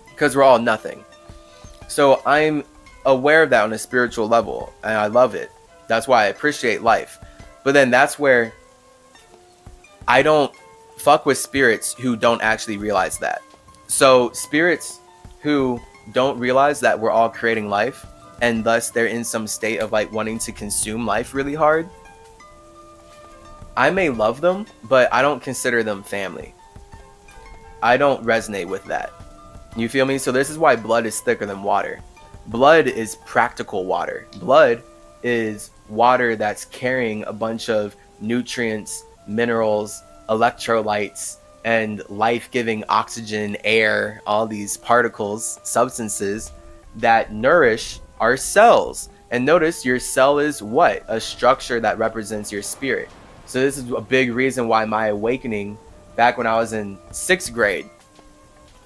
because we're all nothing. So I'm aware of that on a spiritual level, and I love it. That's why I appreciate life. But then that's where I don't fuck with spirits who don't actually realize that. So spirits who don't realize that we're all creating life, and thus they're in some state of like wanting to consume life really hard, I may love them, but I don't consider them family. I don't resonate with that. You feel me? So this is why blood is thicker than water. Blood is practical water. Blood is water that's carrying a bunch of nutrients, minerals, electrolytes, and life-giving oxygen, air, all these particles, substances that nourish our cells. And notice, your cell is what? A structure that represents your spirit. So this is a big reason why my awakening back when I was in 6th grade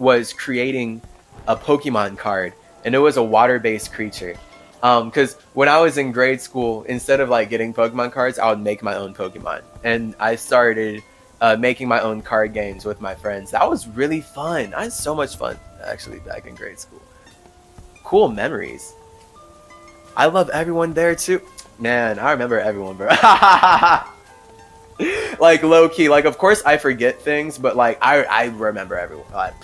was creating a Pokemon card, and it was a water-based creature. Because when I was in grade school, instead of like getting Pokemon cards, I would make my own Pokemon, and I started making my own card games with my friends. That was really fun. I had so much fun actually back in grade school. Cool memories. I love everyone there too. Man, I remember everyone, bro. Like low key, like of course I forget things, but like I remember everyone. Like,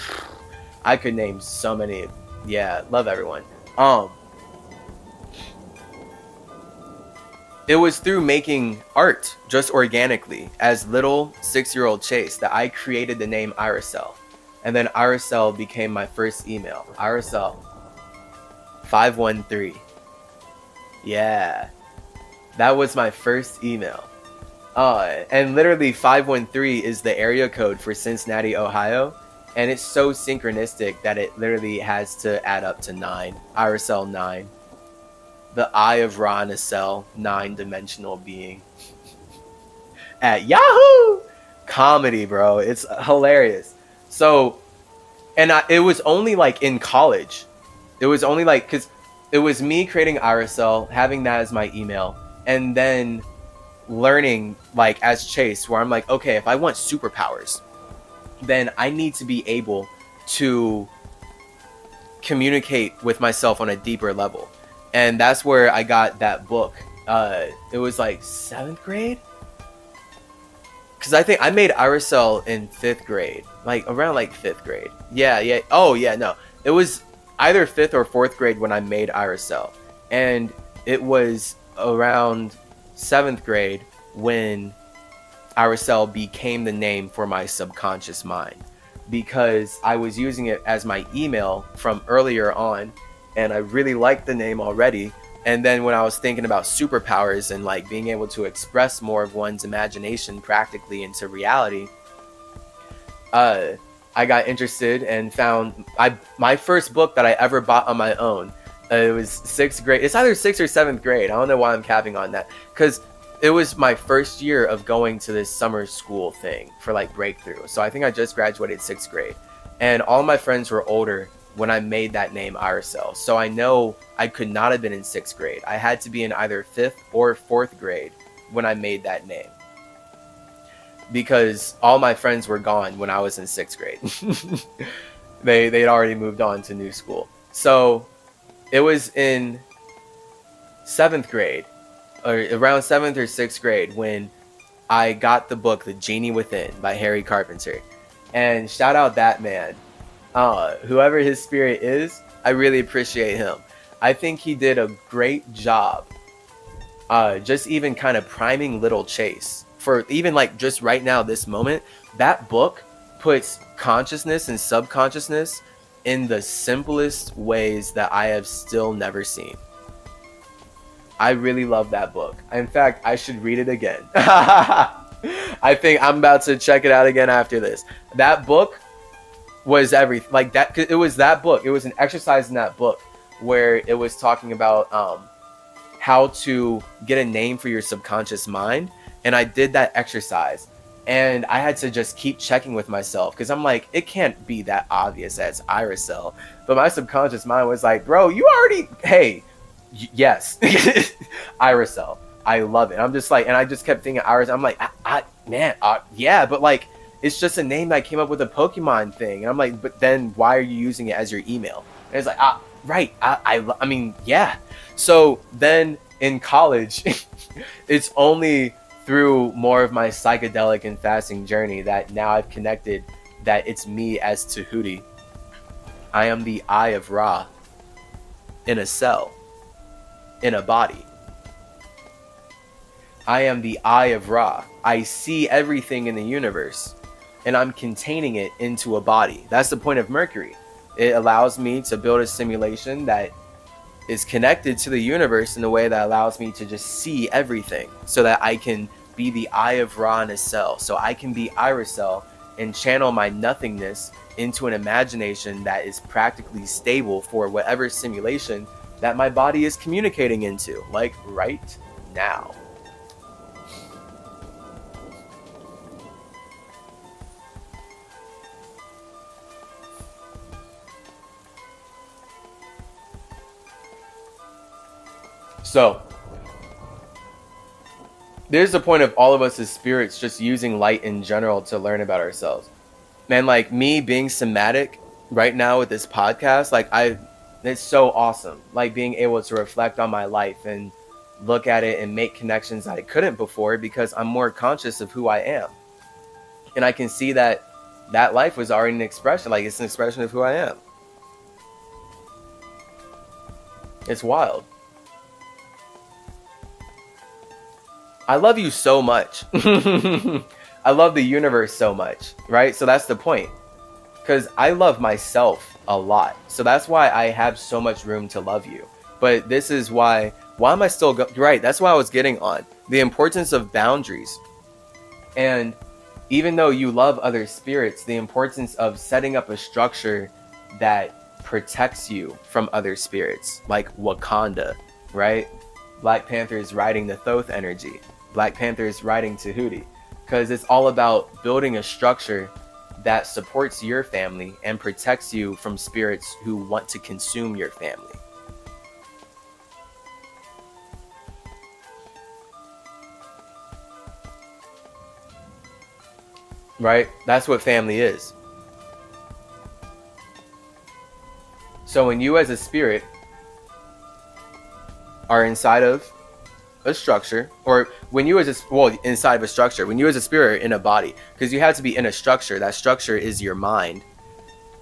I could name so many. Yeah, love everyone. It was through making art just organically as little 6-year-old Chase that I created the name Iracel. And then Iracel became my first email. Iracel 513. Yeah. That was my first email. And literally 513 is the area code for Cincinnati, Ohio. And it's so synchronistic that it literally has to add up to 9. Iracel 9. The Eye of Ra Nacelle, 9-dimensional being. At Yahoo! Comedy, bro. It's hilarious. So, and it was only like in college. It was only like, because it was me creating Iracel, having that as my email, and then learning like as Chase, where I'm like, okay, if I want superpowers, then I need to be able to communicate with myself on a deeper level. And that's where I got that book. It was like 7th grade? Because I think I made Iracel in 5th grade. Like around like 5th grade. Yeah. Oh yeah, no. It was either 5th or 4th grade when I made Iracel. And it was around 7th grade when Iracel became the name for my subconscious mind. because I was using it as my email from earlier on, and I really liked the name already. And then when I was thinking about superpowers and like being able to express more of one's imagination practically into reality, I got interested and found my first book that I ever bought on my own. It was sixth grade. It's either sixth or seventh grade. I don't know why I'm capping on that, because it was my first year of going to this summer school thing for like breakthrough. So I think I just graduated sixth grade, and all my friends were older when I made that name Iracel. So I know I could not have been in sixth grade. I had to be in either fifth or fourth grade when I made that name, because all my friends were gone when I was in sixth grade. They'd already moved on to new school. So it was in seventh grade, or around seventh or sixth grade, when I got the book The Genie Within by Harry Carpenter. And shout out that man. Whoever his spirit is, I really appreciate him. I think he did a great job just even kind of priming little Chase for even like just right now, this moment. That book puts consciousness and subconsciousness in the simplest ways that I have still never seen. I really love that book. In fact, I should read it again. I think I'm about to check it out again after this. That book was everything. Like that, it was that book. It was an exercise in that book where it was talking about how to get a name for your subconscious mind. And I did that exercise. And I had to just keep checking with myself, because I'm like, it can't be that obvious as Iracel. But my subconscious mind was like, bro, you already, hey, yes, Iracel. I love it. I'm just like, and I just kept thinking Iracel. I'm like, yeah, but like, it's just a name that came up with a Pokemon thing. And I'm like, but then why are you using it as your email? And it's like, right. I mean, yeah. So then in college, it's only through more of my psychedelic and fasting journey that now I've connected that it's me as Tahuti. I am the Eye of Ra in a cell, in a body. I am the Eye of Ra. I see everything in the universe, and I'm containing it into a body. That's the point of Mercury. It allows me to build a simulation that is connected to the universe in a way that allows me to just see everything, so that I can be the Eye of Ra in a cell. So I can be Iracel and channel my nothingness into an imagination that is practically stable for whatever simulation that my body is communicating into, like right now. So there's the point of all of us as spirits just using light in general to learn about ourselves. Man, like me being somatic right now with this podcast, like it's so awesome. Like being able to reflect on my life and look at it and make connections that I couldn't before, because I'm more conscious of who I am. And I can see that life was already an expression. Like it's an expression of who I am. It's wild. I love you so much. I love the universe so much, right? So that's the point. Because I love myself a lot. So that's why I have so much room to love you. But this is why am I still right? That's why I was getting on. The importance of boundaries. And even though you love other spirits, the importance of setting up a structure that protects you from other spirits. Like Wakanda, right? Black Panther is riding the Thoth energy. Black Panther is riding Tahuti, because it's all about building a structure that supports your family and protects you from spirits who want to consume your family. Right? That's what family is. So when you as a spirit are inside of a structure, or when you as inside of a structure, when you as a spirit are in a body, because you have to be in a structure. That structure is your mind.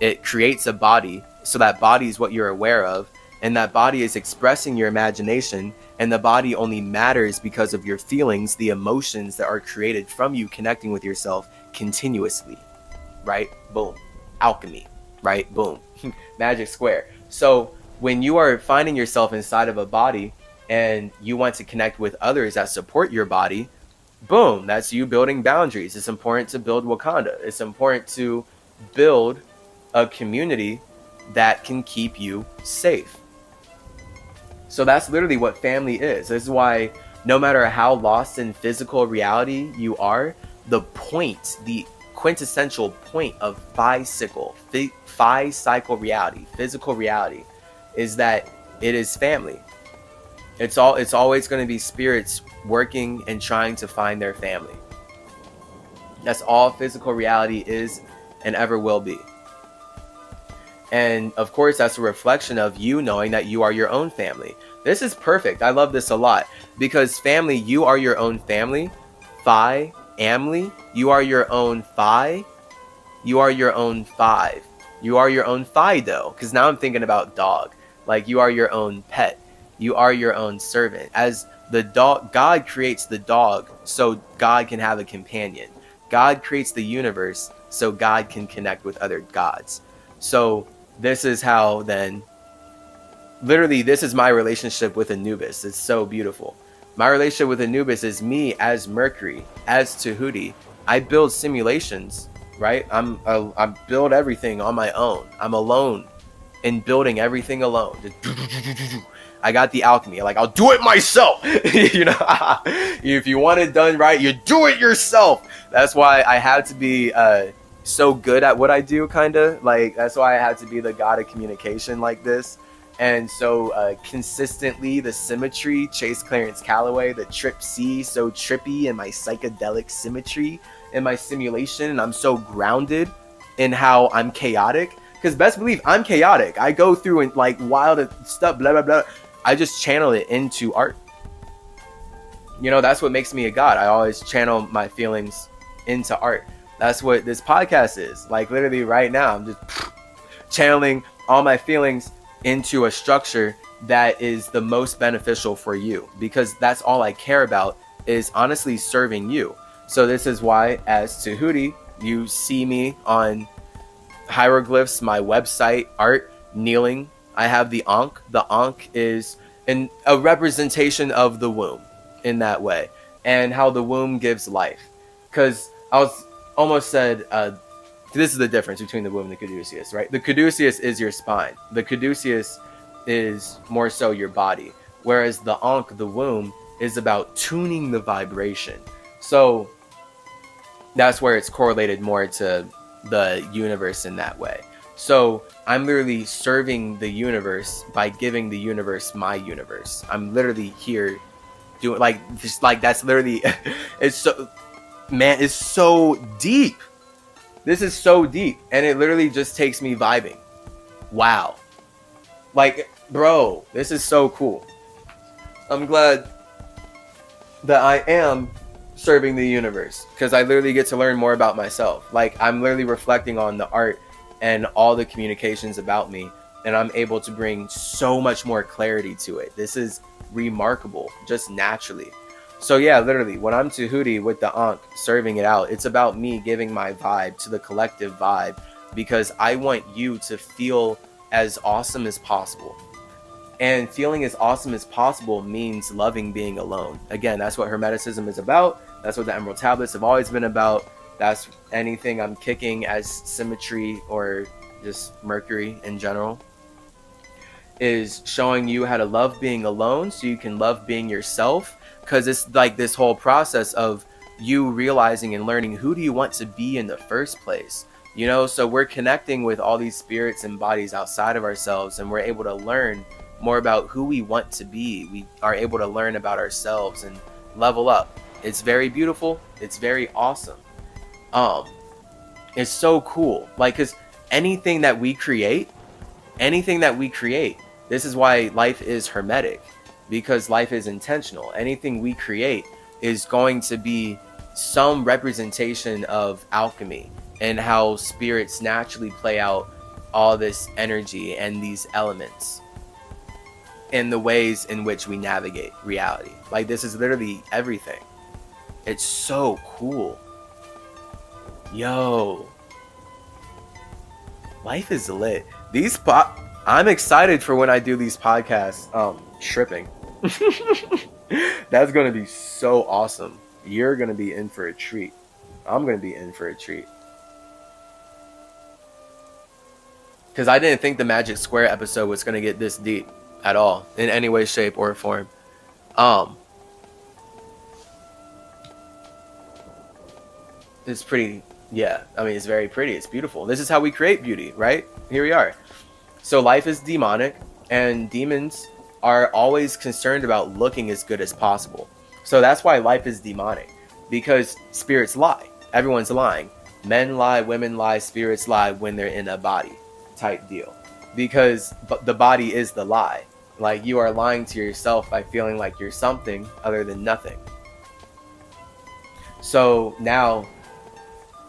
It creates a body, so that body is what you're aware of, and that body is expressing your imagination, and the body only matters because of your feelings, the emotions that are created from you connecting with yourself continuously. Right? Boom. alchemy, right? Boom. Magic square. So when you are finding yourself inside of a body and you want to connect with others that support your body, boom, that's you building boundaries. It's important to build Wakanda. It's important to build a community that can keep you safe. So that's literally what family is. This is why no matter how lost in physical reality you are, the quintessential point of phi cycle reality, physical reality, is that it is family. It's always going to be spirits working and trying to find their family. That's all physical reality is and ever will be. And of course, that's a reflection of you knowing that you are your own family. This is perfect. I love this a lot because family, you are your own family. Phi, amly, you are your own phi. You are your own five. You are your own Fido. Because now I'm thinking about dog. Like you are your own pet. You are your own servant. As the dog, God creates the dog so God can have a companion. God creates the universe so God can connect with other gods. So this is how then, literally, this is my relationship with Anubis. It's so beautiful. My relationship with Anubis is me as Mercury, as Tahuti. I build simulations, right? I build everything on my own. I'm alone in building everything alone. I got the alchemy. Like, I'll do it myself. You know, if you want it done right, you do it yourself. That's why I had to be so good at what I do, kind of. Like, that's why I had to be the god of communication like this. And so consistently, the symmetry, Chase Clarence Calloway, the trip C, so trippy in my psychedelic symmetry in my simulation. And I'm so grounded in how I'm chaotic. Because best believe I'm chaotic. I go through and like wild stuff, blah, blah, blah. I just channel it into art. You know, that's what makes me a god. I always channel my feelings into art. That's what this podcast is. Like literally right now, I'm just channeling all my feelings into a structure that is the most beneficial for you, because that's all I care about is honestly serving you. So this is why as Tahuti, you see me on hieroglyphs, my website, art, kneeling. I have the Ankh. The Ankh is a representation of the womb in that way and how the womb gives life. Because I was almost said, this is the difference between the womb and the caduceus, right? The caduceus is your spine. The caduceus is more so your body. Whereas the Ankh, the womb, is about tuning the vibration. So that's where it's correlated more to the universe in that way. So I'm literally serving the universe by giving the universe my universe. I'm literally here doing that's literally it's so, man, it's so deep. This is so deep, and it literally just takes me vibing. Wow. Like, bro, this is so cool. I'm glad that I am serving the universe, because I literally get to learn more about myself. Like, I'm literally reflecting on the art and all the communications about me, and I'm able to bring so much more clarity to it. This is remarkable, just naturally. So yeah, literally, when I'm Tahuti with the Ankh serving it out, it's about me giving my vibe to the collective vibe, because I want you to feel as awesome as possible. And feeling as awesome as possible means loving being alone. Again, that's what Hermeticism is about. That's what the Emerald Tablets have always been about. That's anything I'm kicking as symmetry or just Mercury in general, is showing you how to love being alone so you can love being yourself. Because it's like this whole process of you realizing and learning, who do you want to be in the first place? You know, so we're connecting with all these spirits and bodies outside of ourselves, and we're able to learn more about who we want to be. We are able to learn about ourselves and level up. It's very beautiful. It's very awesome. It's so cool. Like, because anything that we create, this is why life is hermetic, because life is intentional. Anything we create is going to be some representation of alchemy and how spirits naturally play out all this energy and these elements and the ways in which we navigate reality. Like, this is literally everything. It's so cool. Yo. Life is lit. I'm excited for when I do these podcasts. Tripping. That's gonna be so awesome. You're gonna be in for a treat. I'm gonna be in for a treat. Because I didn't think the Magic Square episode was gonna get this deep at all, in any way, shape, or form. It's pretty. Yeah, I mean, it's very pretty. It's beautiful. This is how we create beauty, right? Here we are. So life is demonic, and demons are always concerned about looking as good as possible. So that's why life is demonic, because spirits lie. Everyone's lying. Men lie, women lie, spirits lie when they're in a body type deal, because the body is the lie. Like, you are lying to yourself by feeling like you're something other than nothing. So now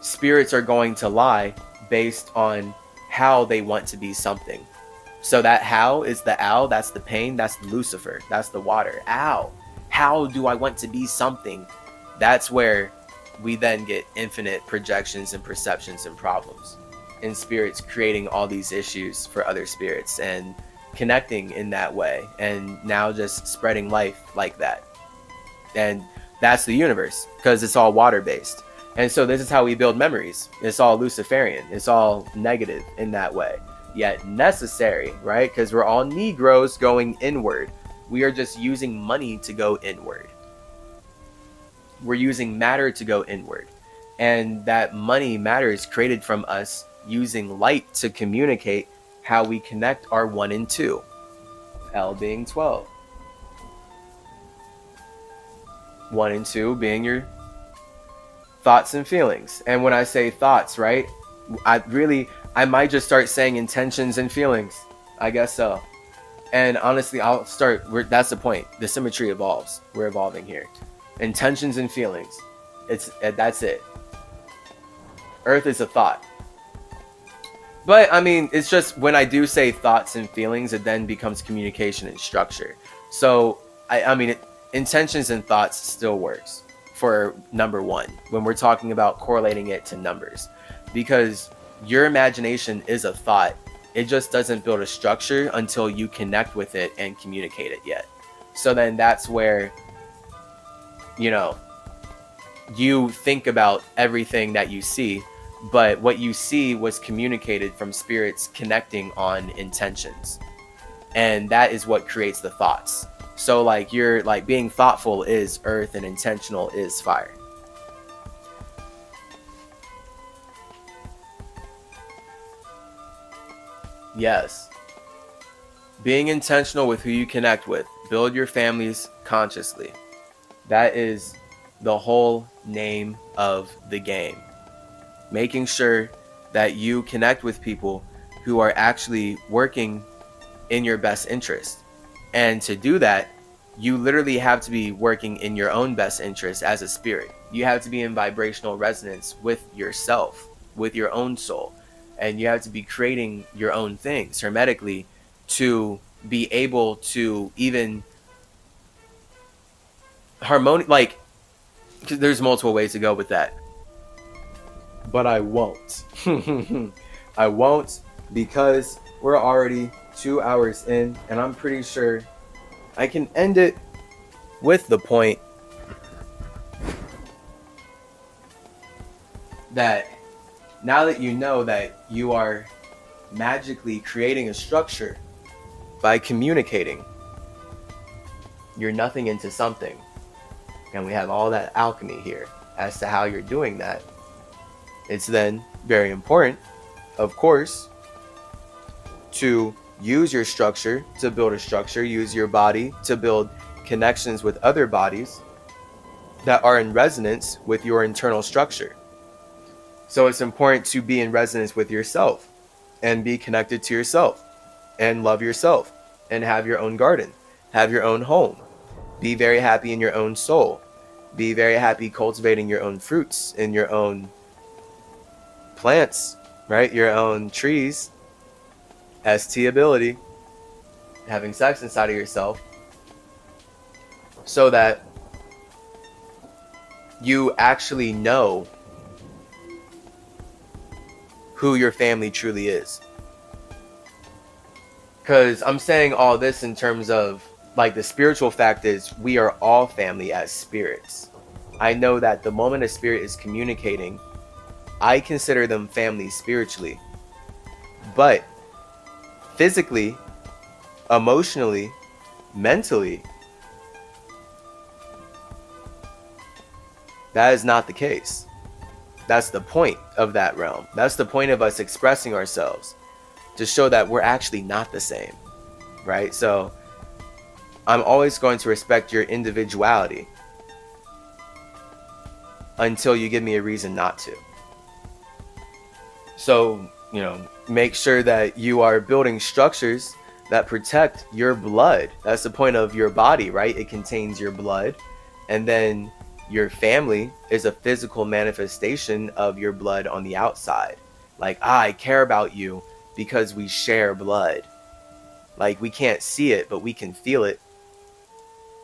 spirits are going to lie based on how they want to be something. So that how is the owl, that's the pain, that's Lucifer, that's the water. Ow, how do I want to be something? That's where we then get infinite projections and perceptions and problems. And spirits creating all these issues for other spirits and connecting in that way. And now just spreading life like that. And that's the universe, because it's all water based. And so this is how we build memories. It's all Luciferian. It's all negative in that way. Yet necessary, right? Because we're all Negroes going inward. We are just using money to go inward. We're using matter to go inward. And that money, matter, is created from us using light to communicate how we connect our 1 and 2. L being 12. 1 and 2 being your thoughts and feelings. And when I say thoughts, right, I might just start saying intentions and feelings. I guess so. And honestly, that's the point. The symmetry evolves. We're evolving here. Intentions and feelings. That's it. Earth is a thought. But I mean, it's just when I do say thoughts and feelings, it then becomes communication and structure. So I mean, intentions and thoughts still works for number 1 when we're talking about correlating it to numbers, because your imagination is a thought. It just doesn't build a structure until you connect with it and communicate it yet. So then that's where, you think about everything that you see, but what you see was communicated from spirits connecting on intentions. And that is what creates the thoughts. So like, you're like, being thoughtful is earth and intentional is fire. Yes. Being intentional with who you connect with. Build your families consciously. That is the whole name of the game. Making sure that you connect with people who are actually working in your best interest. And to do that, you literally have to be working in your own best interest as a spirit. You have to be in vibrational resonance with yourself, with your own soul. And you have to be creating your own things hermetically to be able to even like, there's multiple ways to go with that. But I won't. I won't, because we're already 2 hours in, and I'm pretty sure I can end it with the point that now that you know that you are magically creating a structure by communicating, you're nothing into something. And we have all that alchemy here as to how you're doing that. It's then very important, of course, to use your structure to build a structure, use your body to build connections with other bodies that are in resonance with your internal structure. So it's important to be in resonance with yourself and be connected to yourself and love yourself and have your own garden, have your own home, be very happy in your own soul, be very happy cultivating your own fruits and your own plants, right? Your own trees, ST ability, having sex inside of yourself, so that you actually know who your family truly is. Because I'm saying all this in terms of, like, the spiritual fact is we are all family as spirits. I know that the moment a spirit is communicating, I consider them family spiritually. But physically, emotionally, mentally, that is not the case. That's the point of that realm. That's the point of us expressing ourselves, to show that we're actually not the same, right? So I'm always going to respect your individuality until you give me a reason not to. So, make sure that you are building structures that protect your blood. That's the point of your body, right? It contains your blood. And then your family is a physical manifestation of your blood on the outside. Like, I care about you because we share blood. Like, we can't see it, but we can feel it.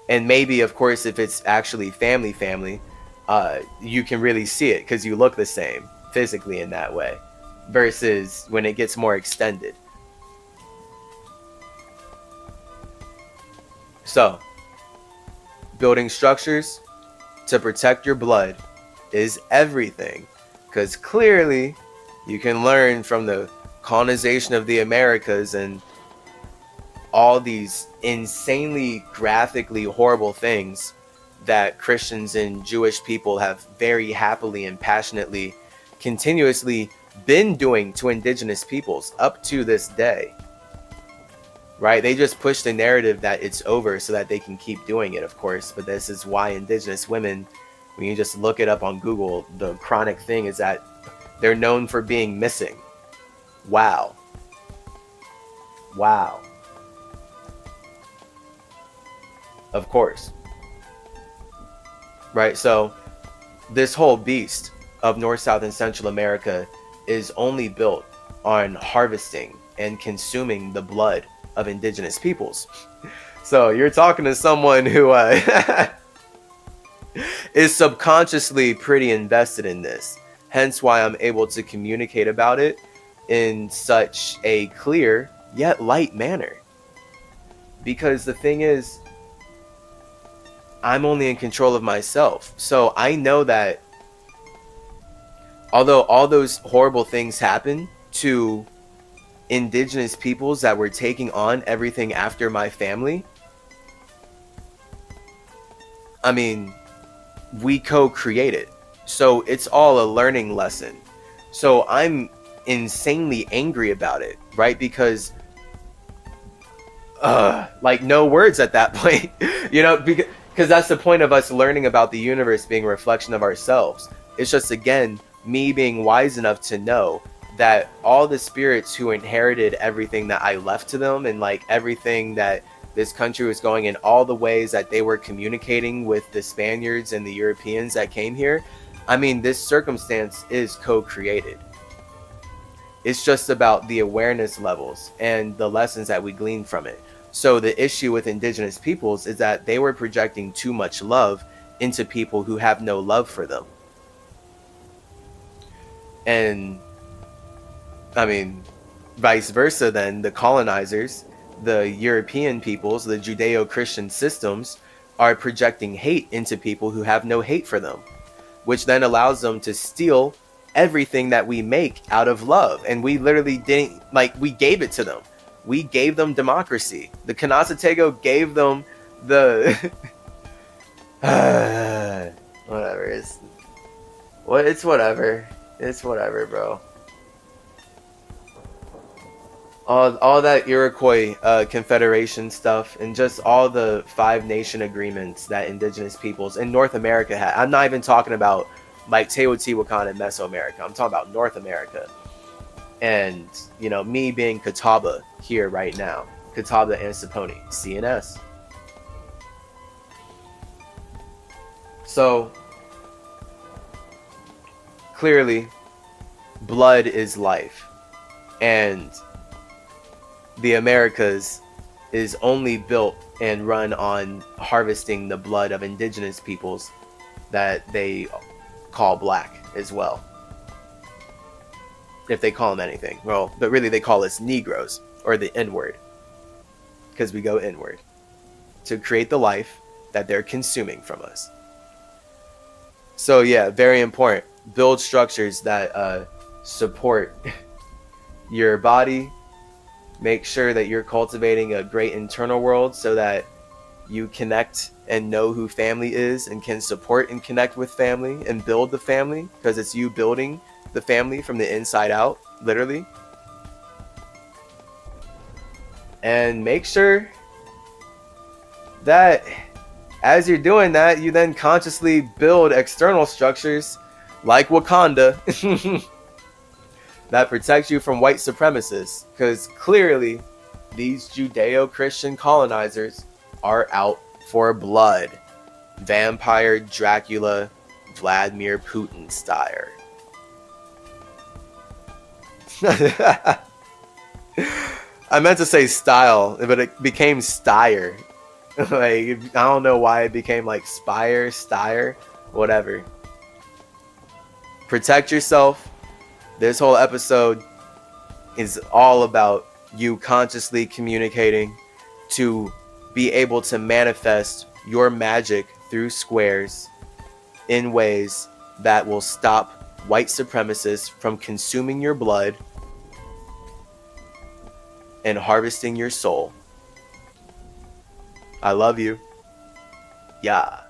And maybe, of course, if it's actually family, you can really see it because you look the same physically in that way, versus when it gets more extended. So, building structures to protect your blood is everything, because clearly you can learn from the colonization of the Americas and all these insanely graphically horrible things that Christians and Jewish people have very happily and passionately continuously been doing to indigenous peoples up to this day, right? They just push the narrative that it's over so that they can keep doing it, of course. But this is why indigenous women, when you just look it up on Google, the chronic thing is that they're known for being missing. Wow. Of course. Right, so this whole beast of North, South, and Central America is only built on harvesting and consuming the blood of indigenous peoples. So you're talking to someone who is subconsciously pretty invested in this. Hence why I'm able to communicate about it in such a clear yet light manner. Because the thing is, I'm only in control of myself. So I know that although all those horrible things happen to indigenous peoples that were taking on everything after my family, I mean, we co-created. So it's all a learning lesson. So I'm insanely angry about it, right? Because like, no words at that point, because that's the point of us learning about the universe being a reflection of ourselves. It's just, again, me being wise enough to know that all the spirits who inherited everything that I left to them, and like everything that this country was going in, all the ways that they were communicating with the Spaniards and the Europeans that came here, I mean, this circumstance is co-created. It's just about the awareness levels and the lessons that we glean from it. So the issue with indigenous peoples is that they were projecting too much love into people who have no love for them. And I mean, vice versa then, the colonizers, the European peoples, the Judeo-Christian systems are projecting hate into people who have no hate for them, which then allows them to steal everything that we make out of love. And we literally didn't, like, we gave it to them. We gave them democracy. The Kanasatego gave them the whatever. It's whatever, bro. All that Iroquois Confederation stuff, and just all the 5 nation agreements that indigenous peoples in North America had. I'm not even talking about like Teotihuacan and Mesoamerica. I'm talking about North America. And, me being Catawba here right now. Catawba and Saponi. CNS. So, clearly, blood is life. And the Americas is only built and run on harvesting the blood of indigenous peoples that they call black as well. If they call them anything. Well, but really they call us Negroes, or the N-word. because we go inward to create the life that they're consuming from us. So yeah, very important. Build structures that support your body. Make sure that you're cultivating a great internal world so that you connect and know who family is and can support and connect with family and build the family, because it's you building the family from the inside out, literally. And make sure that as you're doing that, you then consciously build external structures like Wakanda that protect you from white supremacists, because clearly these Judeo-Christian colonizers are out for blood. Vampire Dracula, Vladimir Putin style. I meant to say style, but it became stire. Like, I don't know why it became like spire, stire, whatever. Protect yourself. This whole episode is all about you consciously communicating to be able to manifest your magic through squares in ways that will stop white supremacists from consuming your blood and harvesting your soul. I love you. Yeah.